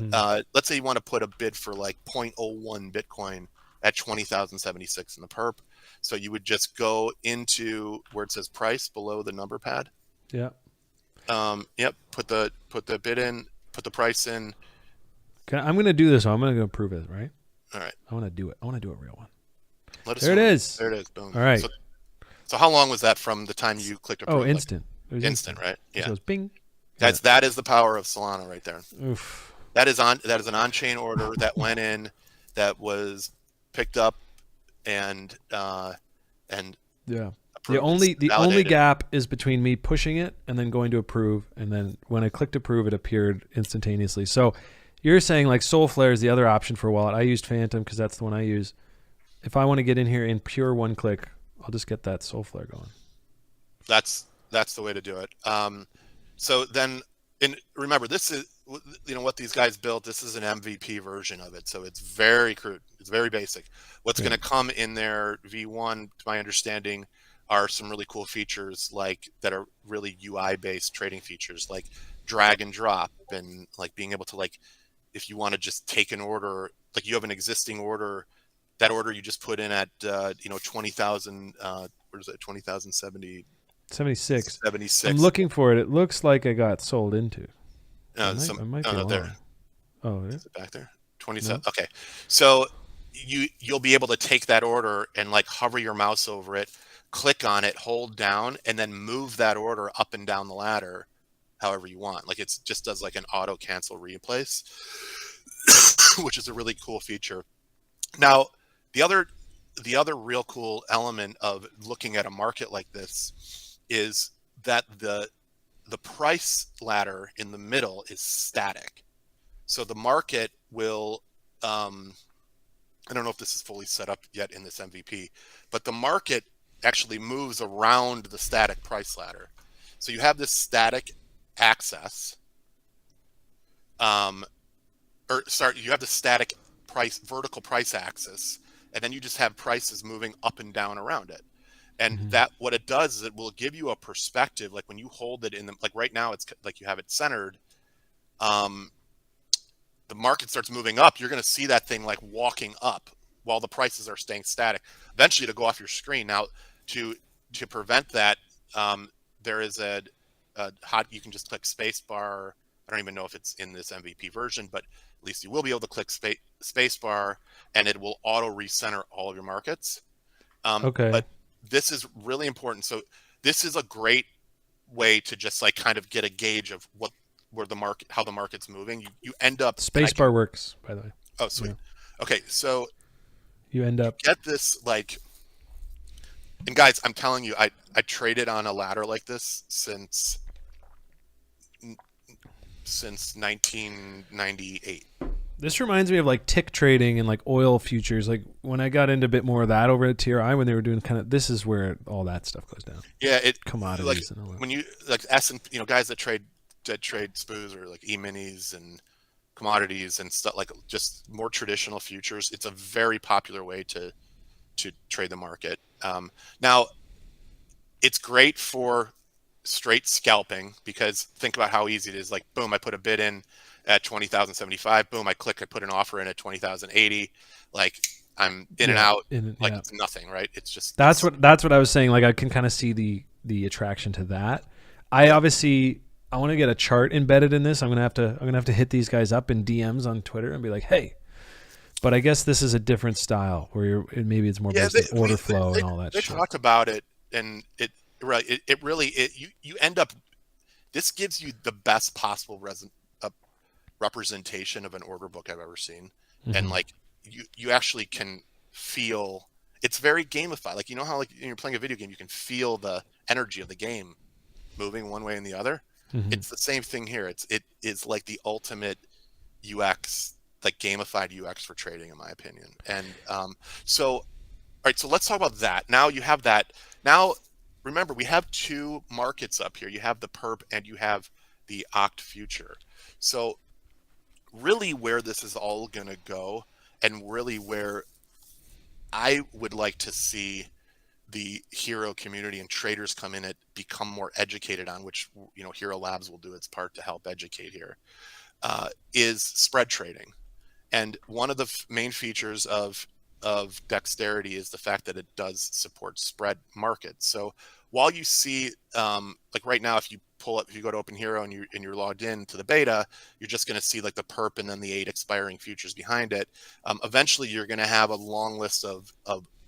let's say you want to put a bid for like 0.01 Bitcoin at 20,076 in the perp. So you would just go into where it says price below the number pad. Yeah. Yep. Put the bid in. Put the price in. I'm going to do this. I'm going to go prove it, right? All right. I want to do it. I want to do a real one. Let us There it know. is. There it is. Boom. All right. So how long was that from the time you clicked approve? Oh, instant. Like, it was instant, right? Yeah. So it was bing. That is the power of Solana right there. Oof. That is an on-chain order that went in, that was picked up, and yeah. approved. The only gap is between me pushing it and then going to approve, and then when I clicked approve, it appeared instantaneously. So you're saying like Solflare is the other option for a wallet. I used Phantom because that's the one I use. If I want to get in here in pure one click, I'll just get that Solflare going. That's the way to do it. So then, remember, this is, what these guys built. This is an MVP version of it, so it's very crude. It's very basic. What's going to come in their V1, to my understanding, are some really cool features that are really UI based trading features, like drag and drop, and like being able to, like, if you want to just take an order, like you have an existing order, that order you just put in at 20,000. What is it? 20,070. 76. 76. I'm looking for it. It looks like I got sold into. I might be wrong. There. Oh, yeah. Is it back there? 27. No. Okay. So you'll be able to take that order and like hover your mouse over it, click on it, hold down, and then move that order up and down the ladder however you want. Like it just does like an auto cancel replace, which is a really cool feature. Now, the other real cool element of looking at a market like this is that the price ladder in the middle is static. So the market will, I don't know if this is fully set up yet in this MVP, but the market actually moves around the static price ladder. So you have this static axis, you have the static vertical price axis, and then you just have prices moving up and down around it. And that, what it does is it will give you a perspective, like when you hold it in like right now, it's like you have it centered. The market starts moving up, you're going to see that thing like walking up while the prices are staying static. Eventually, to go off your screen. Now, to prevent that, there is you can just click spacebar. I don't even know if it's in this MVP version, but at least you will be able to click spacebar, and it will auto recenter all of your markets. Okay. But this is really important. So this is a great way to just like kind of get a gauge of how the market's moving. You end up spacebar works, by the way. Oh, sweet. Yeah. Okay, so you end up get this like, and guys, I'm telling you, I traded on a ladder like this since 1998. This reminds me of like tick trading and like oil futures. Like when I got into a bit more of that over at TRI, when they were doing this is where all that stuff goes down. Yeah, commodities like, and all that. When you like guys that trade SPOOs or like e-minis and commodities and stuff, like just more traditional futures. It's a very popular way to trade the market. Now, it's great for straight scalping, because think about how easy it is. Like, boom, I put a bid in at 20,075. Boom, I click, I put an offer in at 20,080. Like, I'm in and out. It's nothing, right? It's just that's what I was saying. Like, I can kind of see the attraction to that. I want to get a chart embedded in this. I'm gonna have to hit these guys up in DMs on Twitter and be like, hey. But I guess this is a different style where maybe it's more based on order flow and all that. They talk about it, and it really you end up. This gives you the best possible representation of an order book I've ever seen, and like you actually can feel. It's very gamified. Like, you know how like when you're playing a video game, you can feel the energy of the game moving one way and the other. It's the same thing here. It is like the ultimate UX, like gamified UX for trading, in my opinion. And so, all right, so let's talk about that. Now you have that. Now, remember, we have two markets up here. You have the perp and you have the Oct future. So really where this is all going to go, and really where I would like to see the Hxro community and traders come in and become more educated on, which, you know, Hxro Labs will do its part to help educate here, is spread trading. And one of the main features of Dexterity is the fact that it does support spread markets. So while you see, like right now, if you pull up, if you go to OpenHxro and you're logged in to the beta, you're just going to see like the perp and then the 8 expiring futures behind it. Eventually, you're going to have a long list of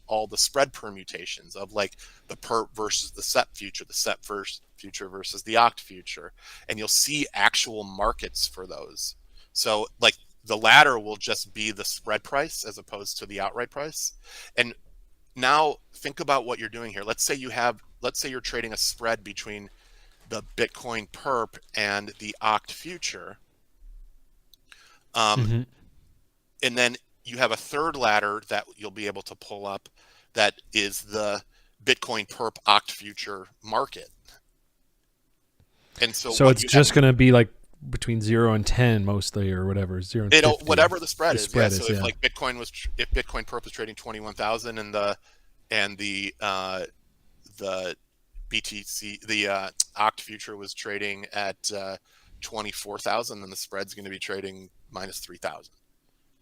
all the spread permutations of like the perp versus the set future, the set first future versus the oct future, and you'll see actual markets for those. So like the latter will just be the spread price as opposed to the outright price. And now think about what you're doing here. Let's say you're trading a spread between the Bitcoin perp and the oct future. And then you have a third ladder that you'll be able to pull up that is the Bitcoin perp oct future market. And so it's just going to be like between 0 and 10 mostly, or whatever, 0 and 50. Whatever the spread is. Spread so if like if Bitcoin perp was trading 21,000 and the BTC, the oct future was trading at 24,000, then the spread's going to be trading minus 3,000.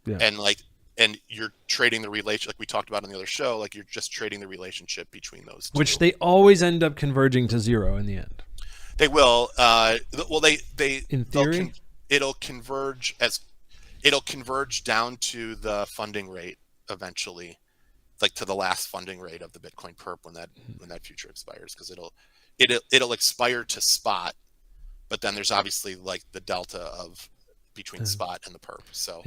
Yeah. And you're trading the relation, like we talked about on the other show, like you're just trading the relationship between those two. Which they always end up converging to 0 in the end. They will. They in theory, it'll converge down to the funding rate eventually, like to the last funding rate of the Bitcoin perp when that future expires, because it'll expire to spot, but then there's obviously like the delta of between spot and the perp. So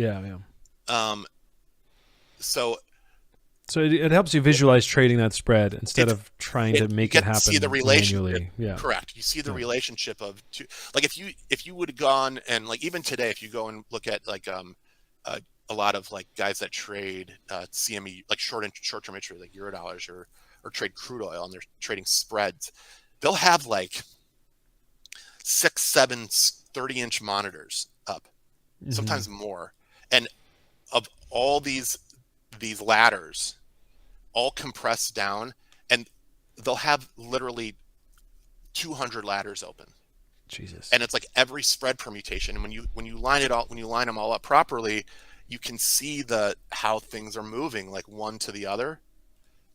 So it helps you visualize trading that spread instead of trying to make it happen see the manually. Yeah, correct. You see the relationship of two. Like if you would have gone and like even today, if you go and look at like a lot of like guys that trade CME, like short-term interest, like Eurodollars or trade crude oil, and they're trading spreads, they'll have like 6, 7, 30-inch monitors up, sometimes more, and of all these ladders all compressed down, and they'll have literally 200 ladders open. Jesus. And it's like every spread permutation, and when you line them all up properly, you can see how things are moving like one to the other,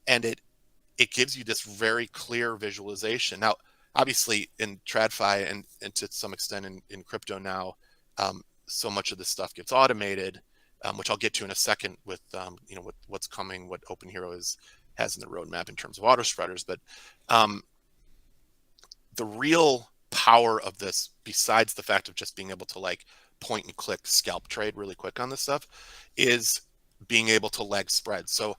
and it gives you this very clear visualization. Now obviously in TradFi and to some extent in crypto now, so much of this stuff gets automated, which I'll get to in a second with with what's coming, what OpenHxro has in the roadmap in terms of auto spreaders. But the real power of this, besides the fact of just being able to like point and click scalp trade really quick on this stuff, is being able to leg spreads. So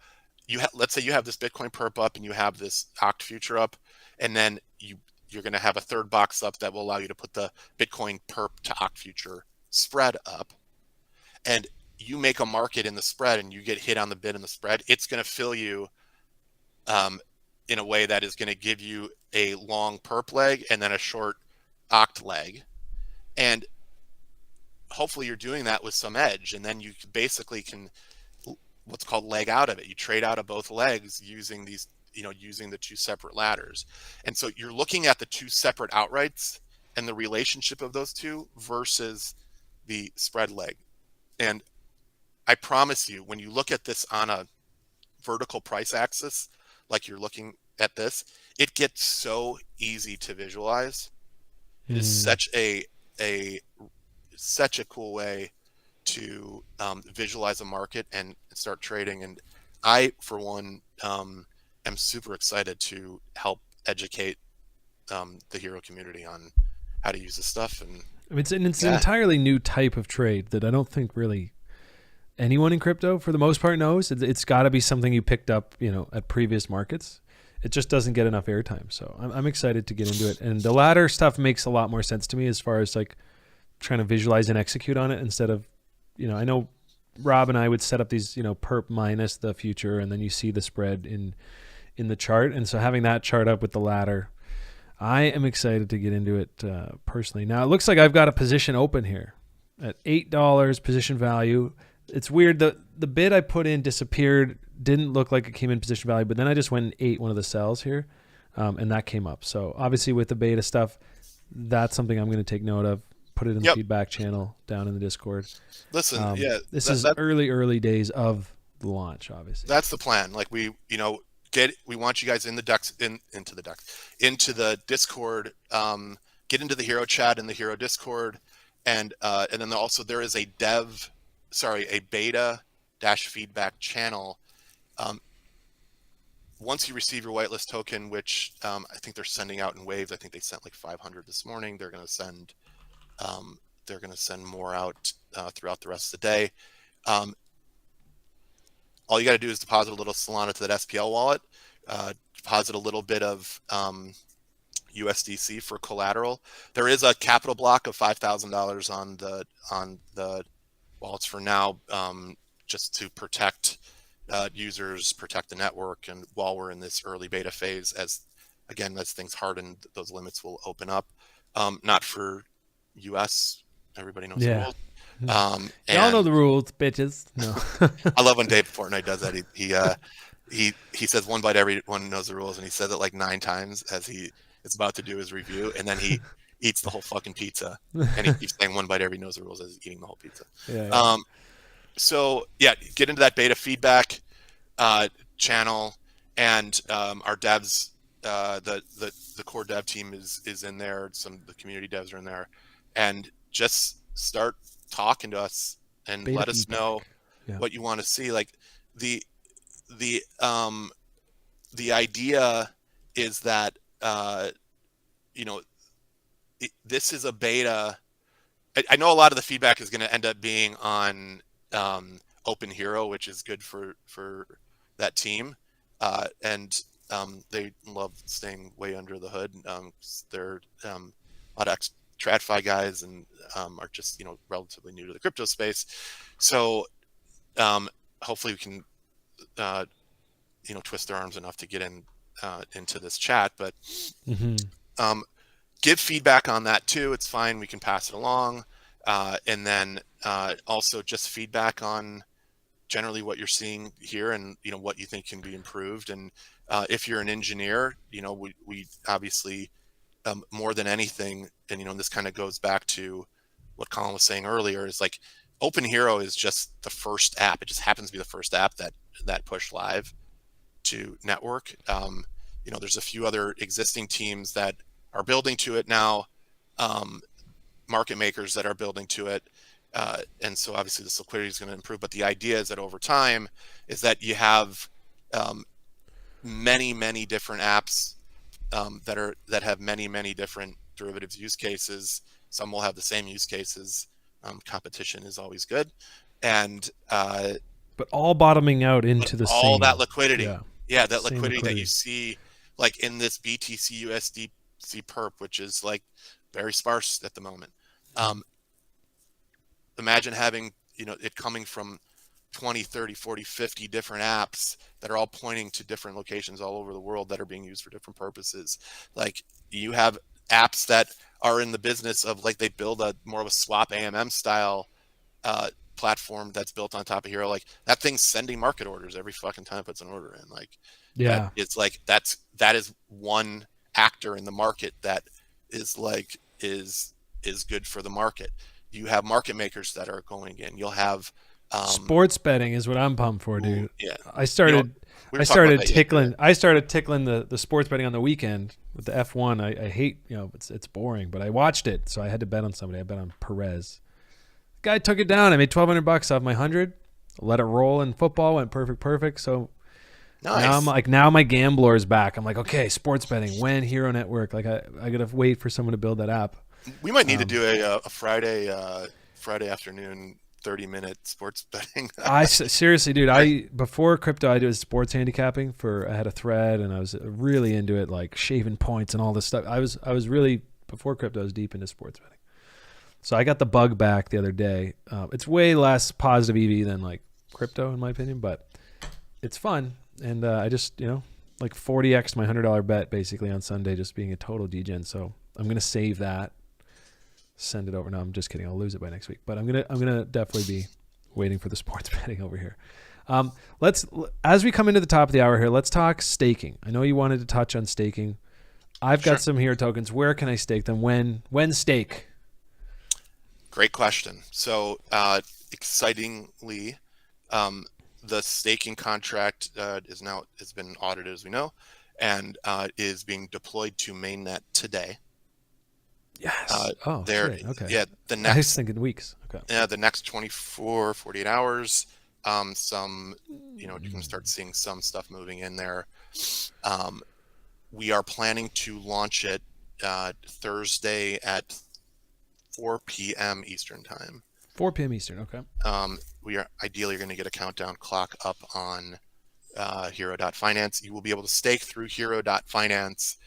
let's say you have this Bitcoin perp up and you have this oct future up, and then you're going to have a third box up that will allow you to put the Bitcoin perp to oct future spread up, and you make a market in the spread and you get hit on the bid in the spread, it's going to fill you in a way that is going to give you a long perp leg and then a short oct leg. And hopefully you're doing that with some edge, and then you basically can what's called leg out of it. You trade out of both legs using these, using the two separate ladders. And so you're looking at the two separate outrights and the relationship of those two versus the spread leg. And I promise you, when you look at this on a vertical price axis, like you're looking at this, it gets so easy to visualize. It is such a cool way to visualize a market and start trading. And I, for one, am super excited to help educate the Hxro community on how to use this stuff. And it's an entirely new type of trade that I don't think really anyone in crypto, for the most part, knows. It's got to be something you picked up, at previous markets. It just doesn't get enough airtime. So I'm excited to get into it. And the ladder stuff makes a lot more sense to me as far as like trying to visualize and execute on it instead of, I know Rob and I would set up these, perp minus the future, and then you see the spread in the chart. And so having that chart up with the ladder, I am excited to get into it personally. Now it looks like I've got a position open here at $8 position value. It's weird. The bid I put in disappeared. Didn't look like it came in position value, but then I just went and ate one of the cells here, and that came up. So obviously with the beta stuff, that's something I'm going to take note of. Put it in the feedback channel down in the Discord. Listen, this is early days of the launch. Obviously, that's the plan. Like we want you guys in the into the Discord, get into the Hxro chat and the Hxro Discord, and then also there is a beta feedback channel. Once you receive your whitelist token, which I think they're sending out in waves. I think they sent like 500 this morning. They're going to send more out throughout the rest of the day. All you got to do is deposit a little Solana to that SPL wallet, deposit a little bit of USDC for collateral. There is a capital block of $5,000 on the wallets for now, just to protect users, protect the network, and while we're in this early beta phase, as things harden, those limits will open up. Not for US, everybody knows the rules. Y'all know the rules, bitches. No. I love when Dave Fortnite does that. He says one bite, everyone knows the rules, and he says it like 9 times as he is about to do his review, and then he eats the whole fucking pizza, and he keeps saying one bite, everybody knows the rules as he's eating the whole pizza. So get into that beta feedback channel, and our devs, the core dev team is in there. Some of the community devs are in there, and just start talking to us and beta let us feedback. Know what you want to see. Like the idea is that this is a beta. I know a lot of the feedback is going to end up being on OpenHxro, which is good for that team, and they love staying way under the hood. They're a lot of TradFi guys, and are just relatively new to the crypto space. So hopefully we can twist their arms enough to get into this chat, but give feedback on that too. It's fine, we can pass it along, and then also just feedback on generally what you're seeing here, and what you think can be improved. And if you're an engineer, we obviously more than anything, and this kind of goes back to what Colin was saying earlier, is like OpenHxro is just the first app. It just happens to be the first app that pushed live to network. There's a few other existing teams that are building to it now, market makers that are building to it, and so obviously this liquidity is going to improve. But the idea is that over time is that you have many different apps that have many different derivatives use cases. Some will have the same use cases. Competition is always good, and but all bottoming out into the all same that liquidity. That liquidity that you see, like in this BTC USDC perp, which is like very sparse at the moment. Imagine having it coming from 20, 30, 40, 50 different apps that are all pointing to different locations all over the world that are being used for different purposes. Like you have apps that are in the business of, like, they build a more of a swap AMM style platform that's built on top of Hxro. Like that thing's sending market orders every fucking time it puts an order in. Like, it's like that is one actor in the market that is like is good for the market. You have market makers that are going in. You'll have sports betting is what I'm pumped for, dude. Yeah, I started tickling the sports betting on the weekend with the F1. I hate, it's boring, but I watched it, so I had to bet on somebody. I bet on Perez. The guy took it down. I made $1,200 off my 100. Let it roll in football. Went perfect. So nice. Now my gambler is back. I'm like, okay, sports betting. When Hxro Network? Like I gotta wait for someone to build that app. We might need to do a Friday afternoon 30-minute sports betting. Seriously, dude. Before crypto, I did sports handicapping I had a thread, and I was really into it, like shaving points and all this stuff. I was really, before crypto, I was deep into sports betting. So I got the bug back the other day. It's way less positive EV than like crypto, in my opinion, but it's fun. And I just, like 40x my $100 bet basically on Sunday, just being a total degen. So I'm gonna save that. Send it over. No, I'm just kidding. I'll lose it by next week. But I'm gonna definitely be waiting for the sports betting over here. As we come into the top of the hour here, let's talk staking. I know you wanted to touch on staking. I've got some Hxro tokens. Where can I stake them? When stake? Great question. So excitingly, the staking contract has been audited, as we know, and is being deployed to mainnet today. Yes. Oh, there, shit. Okay. yeah, the I was next, thinking weeks. Okay. yeah, the next 24, 48 hours, some, you can start seeing some stuff moving in there. We are planning to launch it Thursday at 4 p.m. Eastern time. 4 p.m. Eastern. Okay. We are ideally going to get a countdown clock up on Hxro.Finance. You will be able to stake through Hxro.Finance.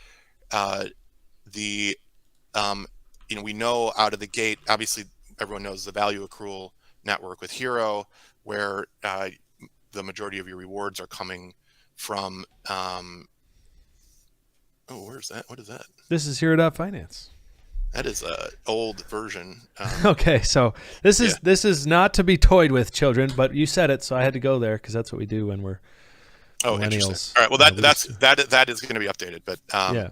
We know out of the gate, obviously everyone knows the value accrual network with Hxro, where the majority of your rewards are coming from. Where's that? What is that? This is Hxro.Finance. That is a old version. Okay, so this is not to be toyed with, children. But you said it, so I had to go there because that's what we do when we're millennials. All right. Well, that is going to be updated. But yeah.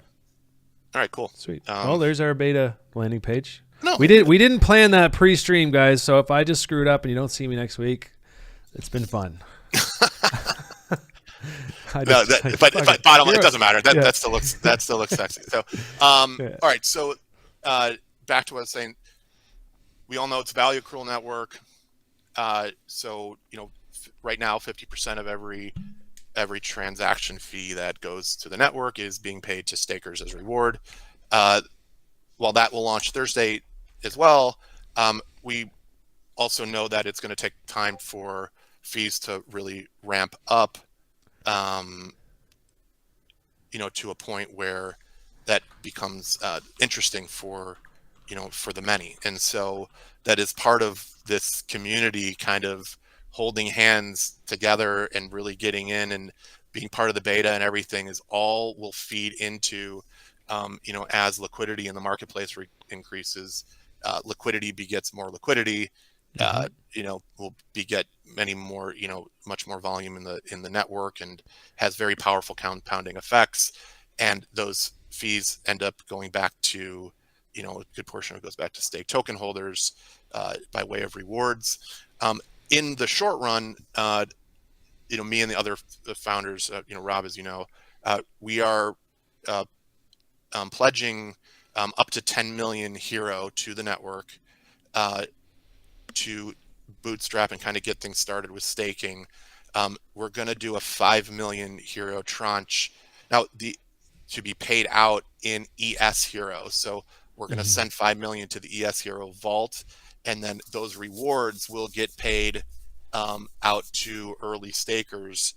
All right. Cool. Sweet. Well, there's our beta landing page. No, we didn't plan that pre-stream, guys. So if I just screwed up and you don't see me next week, it's been fun. But bottom line, it doesn't matter. That still looks sexy. So, all right. So, back to what I was saying. We all know it's a value accrual network. So right now, 50% of every transaction fee that goes to the network is being paid to stakers as reward. While that will launch Thursday as well, we also know that it's going to take time for fees to really ramp up. To a point where that becomes interesting for the many. And so that is part of this community kind of holding hands together and really getting in and being part of the beta and everything is all will feed into, as liquidity in the marketplace increases, liquidity begets more liquidity. Will beget many more, much more volume in the network and has very powerful compounding effects. And those fees end up going back to, a good portion of it goes back to stake token holders by way of rewards. In the short run, me and the other founders, Rob, as you know, we are pledging up to 10 million Hxro to the network to bootstrap and kind of get things started with staking. We're going to do a 5 million Hxro tranche now to be paid out in ES Hxro. So we're going to send 5 million to the ES Hxro vault, and then those rewards will get paid out to early stakers.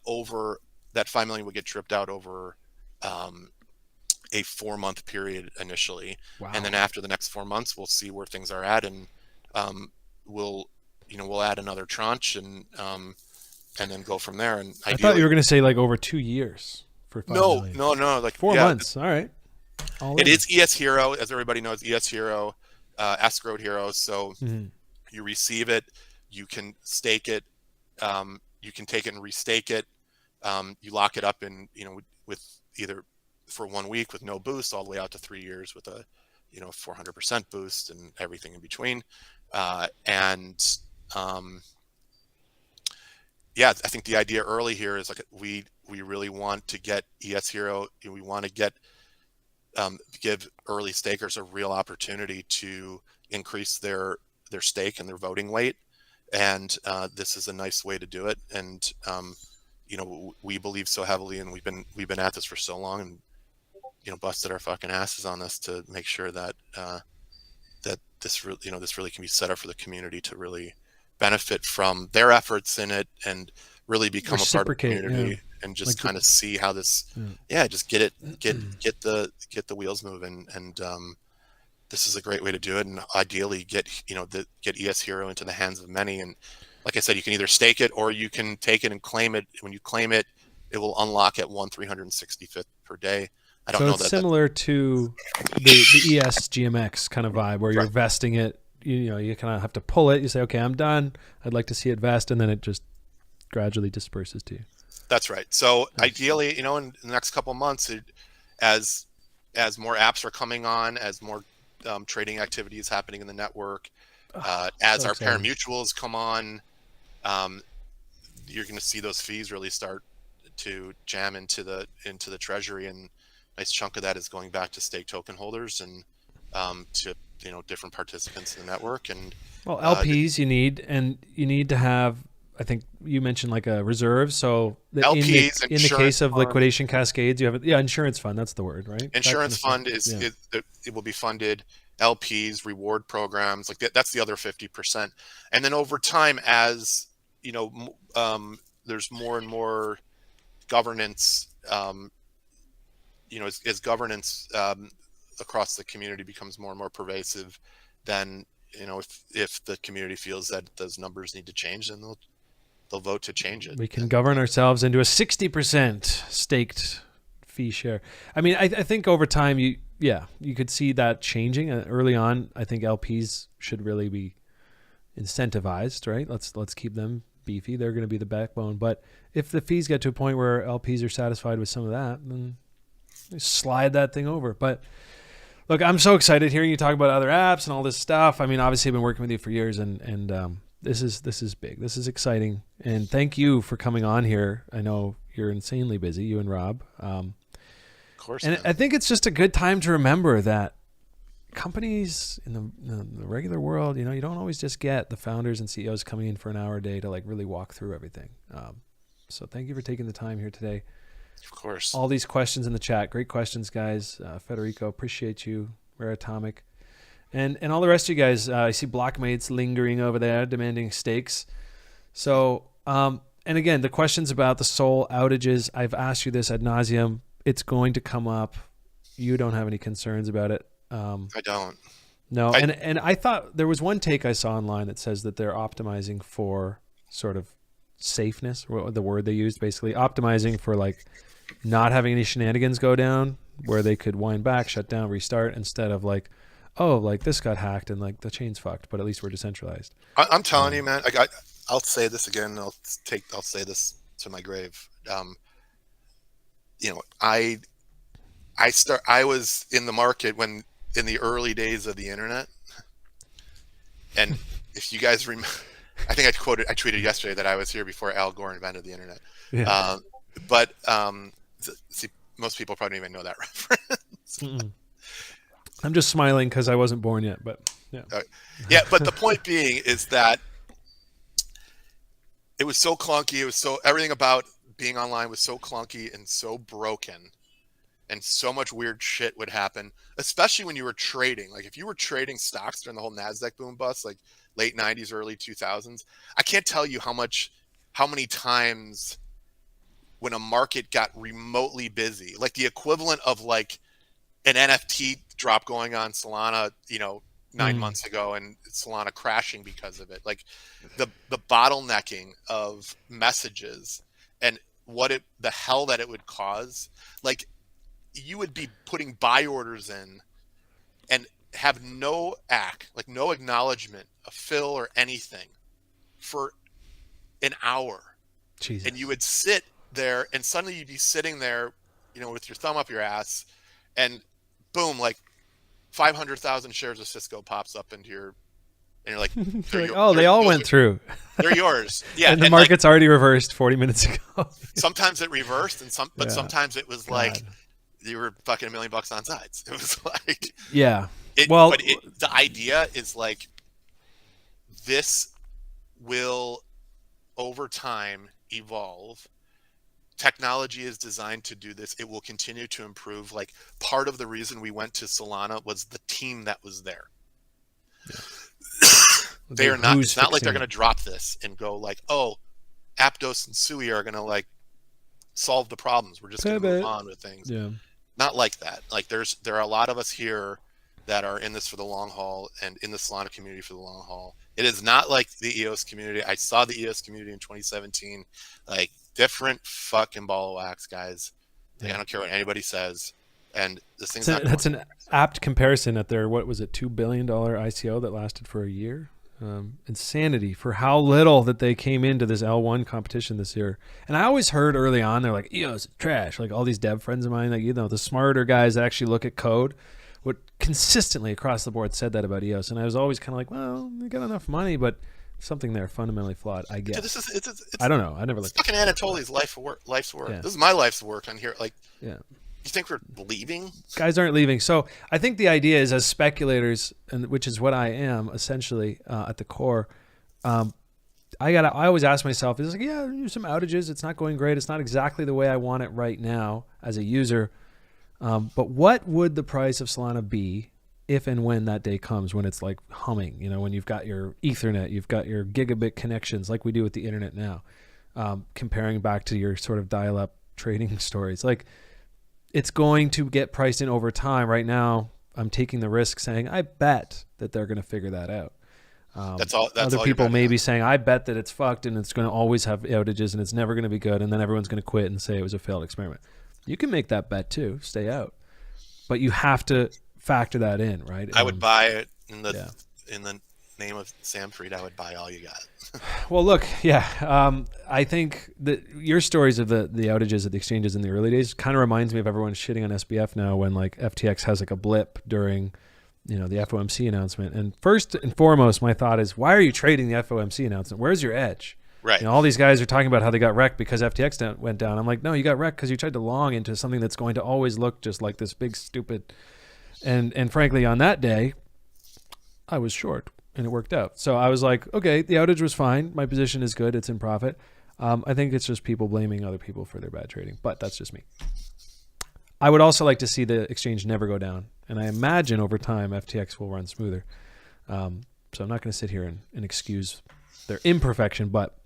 Over that 5 million will get tripped out over a 4-month period initially. Wow. And then after the next 4 months, we'll see where things are at, and we'll add another tranche and then go from there. And I thought you were going to say like over 2 years for 5 million. No, like 4 months. All right. It is ES Hxro, as everybody knows. ES Hxro, escrowed Hxro. So you receive it, you can stake it, you can take it and restake it. You lock it up in with either for 1 week with no boost, all the way out to 3 years with a 400% boost and everything in between. I think the idea early here is like we really want to get ES Hxro. We want to get give early stakers a real opportunity to increase their stake and their voting weight, and this is a nice way to do it. And we believe so heavily, and we've been at this for so long, and busted our fucking asses on this to make sure that that this really can be set up for the community to really benefit from their efforts in it and really become a part of the community and just kind of see how this just get the wheels moving. And this is a great way to do it, and ideally get ES Hxro into the hands of many. And like I said, you can either stake it or you can take it and claim it. When you claim it, it will unlock at 1/365th per day. I don't know. It's similar to the ES GMX kind of vibe where you're vesting it. You kind of have to pull it. You say, okay, I'm done. I'd like to see it vest, and then it just gradually disperses to you. That's right. So ideally, in the next couple of months, as more apps are coming on, as more trading activity is happening in the network, as our pari-mutuels come on, you're going to see those fees really start to jam into the treasury, and a nice chunk of that is going back to stake token holders. And to different participants in the network. And well, LPs you need to have. I think you mentioned like a reserve. So LPs, in the case of liquidation cascades, you have insurance fund. That's the word, right? Insurance fund it will be funded. LPs, reward programs, like that's the other 50%. And then over time, as there's more and more governance, as governance across the community becomes more and more pervasive, then if the community feels that those numbers need to change, then they'll vote to change it. We can govern ourselves into a 60% staked fee share. I mean, I think over time, you could see that changing. Early on, I think LPs should really be incentivized, right? Let's keep them beefy. They're going to be the backbone. But if the fees get to a point where LPs are satisfied with some of that, then slide that thing over. But look, I'm so excited hearing you talk about other apps and all this stuff. I mean, obviously I've been working with you for years, and this is big. This is exciting. And thank you for coming on here. I know you're insanely busy, you and Rob. Of course. And I think it's just a good time to remember that companies in the regular world, you don't always just get the founders and CEOs coming in for an hour a day to like really walk through everything. So thank you for taking the time here today. Of course. All these questions in the chat. Great questions, guys. Federico, appreciate you. Rare Atomic. And all the rest of you guys. I see Blockmates lingering over there, demanding stakes. So, and again, the questions about the Sol outages, I've asked you this ad nauseum. It's going to come up. You don't have any concerns about it. I don't. No, and I thought there was one take I saw online that says that they're optimizing for sort of safeness, what the word they used, basically optimizing for like not having any shenanigans go down where they could wind back, shut down, restart, instead of like, oh, like this got hacked and like the chain's fucked, but at least we're decentralized. I'm telling you, man, I'll say this again. I'll say this to my grave. I was in the market when in the early days of the internet, and if you guys remember, I think I tweeted yesterday that I was here before Al Gore invented the internet. Yeah. But see, most people probably don't even know that reference. I'm just smiling because I wasn't born yet, but yeah. Yeah, but the point being is that it was so clunky. Everything about being online was so clunky and so broken, and so much weird shit would happen, especially when you were trading. Like if you were trading stocks during the whole NASDAQ boom bust, like late 90s, early 2000s, I can't tell you how many times when a market got remotely busy, like the equivalent of like an NFT drop going on Solana, 9 months ago, and Solana crashing because of it. Like the bottlenecking of messages and the hell that it would cause. Like you would be putting buy orders in and have no no acknowledgement, a fill or anything for an hour. Jesus. And you would sit there and suddenly you'd be sitting there, with your thumb up your ass, and boom, like 500,000 shares of Cisco pops up into your, and you're like, they all went through. They're yours. Yeah. And the market's already reversed 40 minutes ago. Sometimes it reversed but sometimes it was like you were fucking $1 million on sides. It was like, but the idea is like, this will over time evolve. Technology is designed to do this. It will continue to improve. Like part of the reason we went to Solana was the team that was there. They are not. It's not like they're going to drop this and go like, oh, Aptos and Sui are going to like solve the problems. We're just going to move on with things. Yeah. Not like that. Like there are a lot of us here that are in this for the long haul and in the Solana community for the long haul. It is not like the EOS community. I saw the EOS community in 2017, like different fucking ball of wax, guys. Like, I don't care what anybody says. And this thing's that's an apt comparison at their, what was it, $2 billion ICO that lasted for a year. Insanity for how little that they came into this L1 competition this year. And I always heard early on, they're like, EOS trash. Like all these dev friends of mine, like, the smarter guys that actually look at code would consistently across the board said that about EOS. And I was always kind of like, well, they got enough money, but something there fundamentally flawed, I guess. It's I don't know. I never looked. Fucking Anatoly's life's work. Yeah. This is my life's work on here. Like, yeah. You think we're leaving? Guys aren't leaving. So I think the idea is, as speculators, and which is what I am essentially at the core. I always ask myself, is like, yeah, there's some outages. It's not going great. It's not exactly the way I want it right now as a user. But what would the price of Solana be if and when that day comes, when it's like humming, when you've got your Ethernet, you've got your gigabit connections like we do with the internet now, comparing back to your sort of dial-up trading stories. Like, it's going to get priced in over time. Right now, I'm taking the risk saying, I bet that they're going to figure that out. That's other all people may be saying, I bet that it's fucked and it's going to always have outages and it's never going to be good. And then everyone's going to quit and say it was a failed experiment. You can make that bet too, stay out. But you have to factor that in, right? I would buy it in the name of Sam Fried. I would buy all you got. Well, look, I think that your stories of the outages at the exchanges in the early days kind of reminds me of everyone shitting on SBF now when like FTX has like a blip during the FOMC announcement. And first and foremost, my thought is, why are you trading the FOMC announcement? Where's your edge? Right. All these guys are talking about how they got wrecked because FTX went down. I'm like, no, you got wrecked because you tried to long into something that's going to always look just like this big stupid. And frankly, on that day, I was short and it worked out. So I was like, okay, the outage was fine. My position is good. It's in profit. I think it's just people blaming other people for their bad trading, but that's just me. I would also like to see the exchange never go down. And I imagine over time, FTX will run smoother. So I'm not going to sit here and excuse their imperfection, but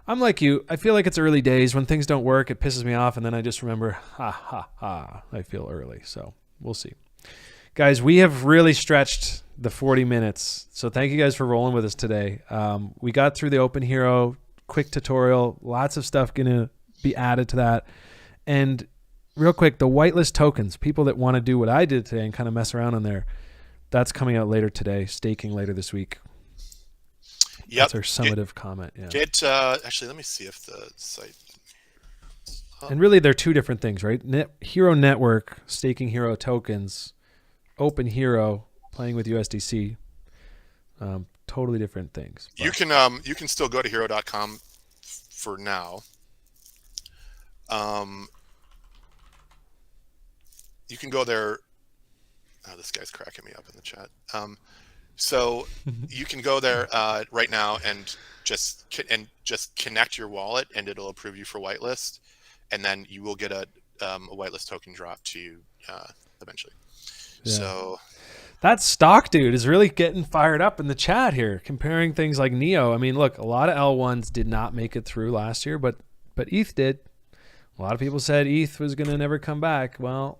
I'm like you. I feel like it's early days. When things don't work, it pisses me off. And then I just remember, I feel early. So we'll see. Guys, we have really stretched the 40 minutes. So thank you guys for rolling with us today. We got through the OpenHxro quick tutorial. Lots of stuff going to be added to that. And real quick, the whitelist tokens, people that want to do what I did today and kind of mess around on there, that's coming out later today, staking later this week. Yep. That's our summative comment. Yeah. Actually, let me see if the site. And really, they're two different things, right? Hxro Network, staking Hxro tokens, OpenHxro, playing with USDC, totally different things. But You can still go to Hxro.com for now. You can go there. Oh, this guy's cracking me up in the chat. So you can go there right now and just connect your wallet, and it'll approve you for whitelist, and then you will get a whitelist token drop to you eventually. Yeah. So that stock dude is really getting fired up in the chat here, comparing things like Neo. I mean, look, a lot of L1s did not make it through last year, but ETH did. A lot of people said ETH was going to never come back. Well,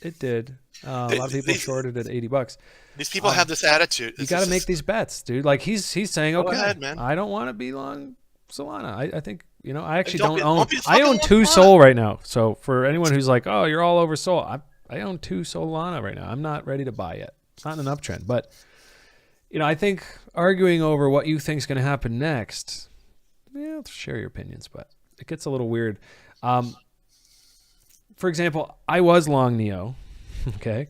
it did. A lot of people shorted at $80. These people have this attitude. You got to make these bets, dude. Like he's saying, okay, ahead, man. I don't want to be long Solana. I think, I actually don't own. I own 2 Sol right now. So for anyone who's like, oh, you're all over Sol, I own 2 Solana right now. I'm not ready to buy yet. It's not an uptrend, but I think arguing over what you think is going to happen next, share your opinions, but it gets a little weird. For example, I was long Neo, okay,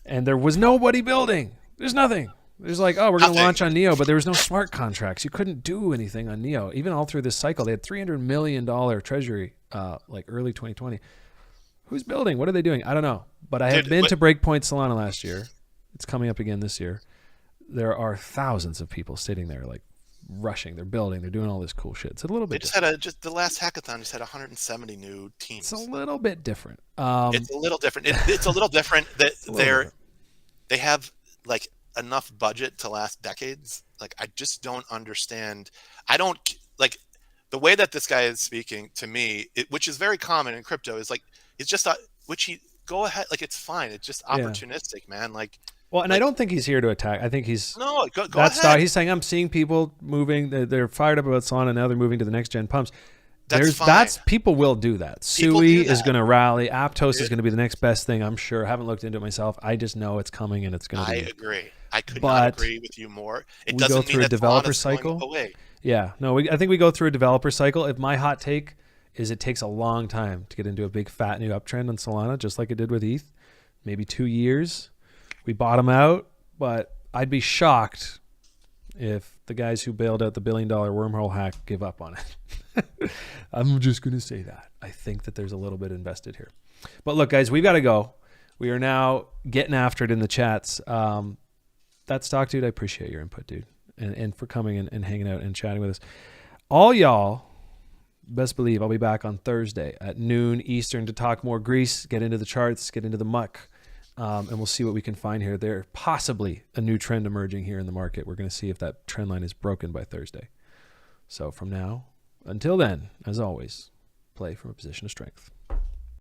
and there was nobody building. There's nothing. There's like, oh, we're going to launch on Neo, but there was no smart contracts. You couldn't do anything on Neo. Even all through this cycle, they had $300 million treasury, like early 2020. Who's building? What are they doing? I don't know. But I have been to Breakpoint Solana last year. It's coming up again this year. There are thousands of people sitting there, like rushing. They're building. They're doing all this cool shit. It's a little bit. Just the last hackathon just had 170 new teams. It's a little bit different. It's a little different. It's a little different that they have like enough budget to last decades. Like I just don't understand. I don't like the way that this guy is speaking to me, which is very common in crypto. Is like it's just go ahead. Like it's fine. It's just opportunistic, man. Like. Well, and I don't think he's here to attack. I think he's go ahead. He's saying I'm seeing people moving. They're fired up about Solana. Now they're moving to the next gen pumps. That's people will do that. Sui is going to rally. Aptos is going to be the next best thing. I'm sure. I haven't looked into it myself. I just know it's coming and it's going to be. I agree. I could not agree with you more. It doesn't go through mean a developer cycle. Yeah, no, I think we go through a developer cycle. If my hot take is it takes a long time to get into a big fat new uptrend on Solana, just like it did with ETH, maybe 2 years. We bottom out, but I'd be shocked if the guys who bailed out the $1 billion wormhole hack give up on it. I'm just going to say that. I think that there's a little bit invested here. But look, guys, we've got to go. We are now getting after it in the chats. That stock dude, I appreciate your input, dude, and for coming and hanging out and chatting with us. All y'all, best believe I'll be back on Thursday at noon Eastern to talk more Greece, get into the charts, get into the muck, and we'll see what we can find here. There's possibly a new trend emerging here in the market. We're going to see if that trend line is broken by Thursday. So from now until then, as always, play from a position of strength.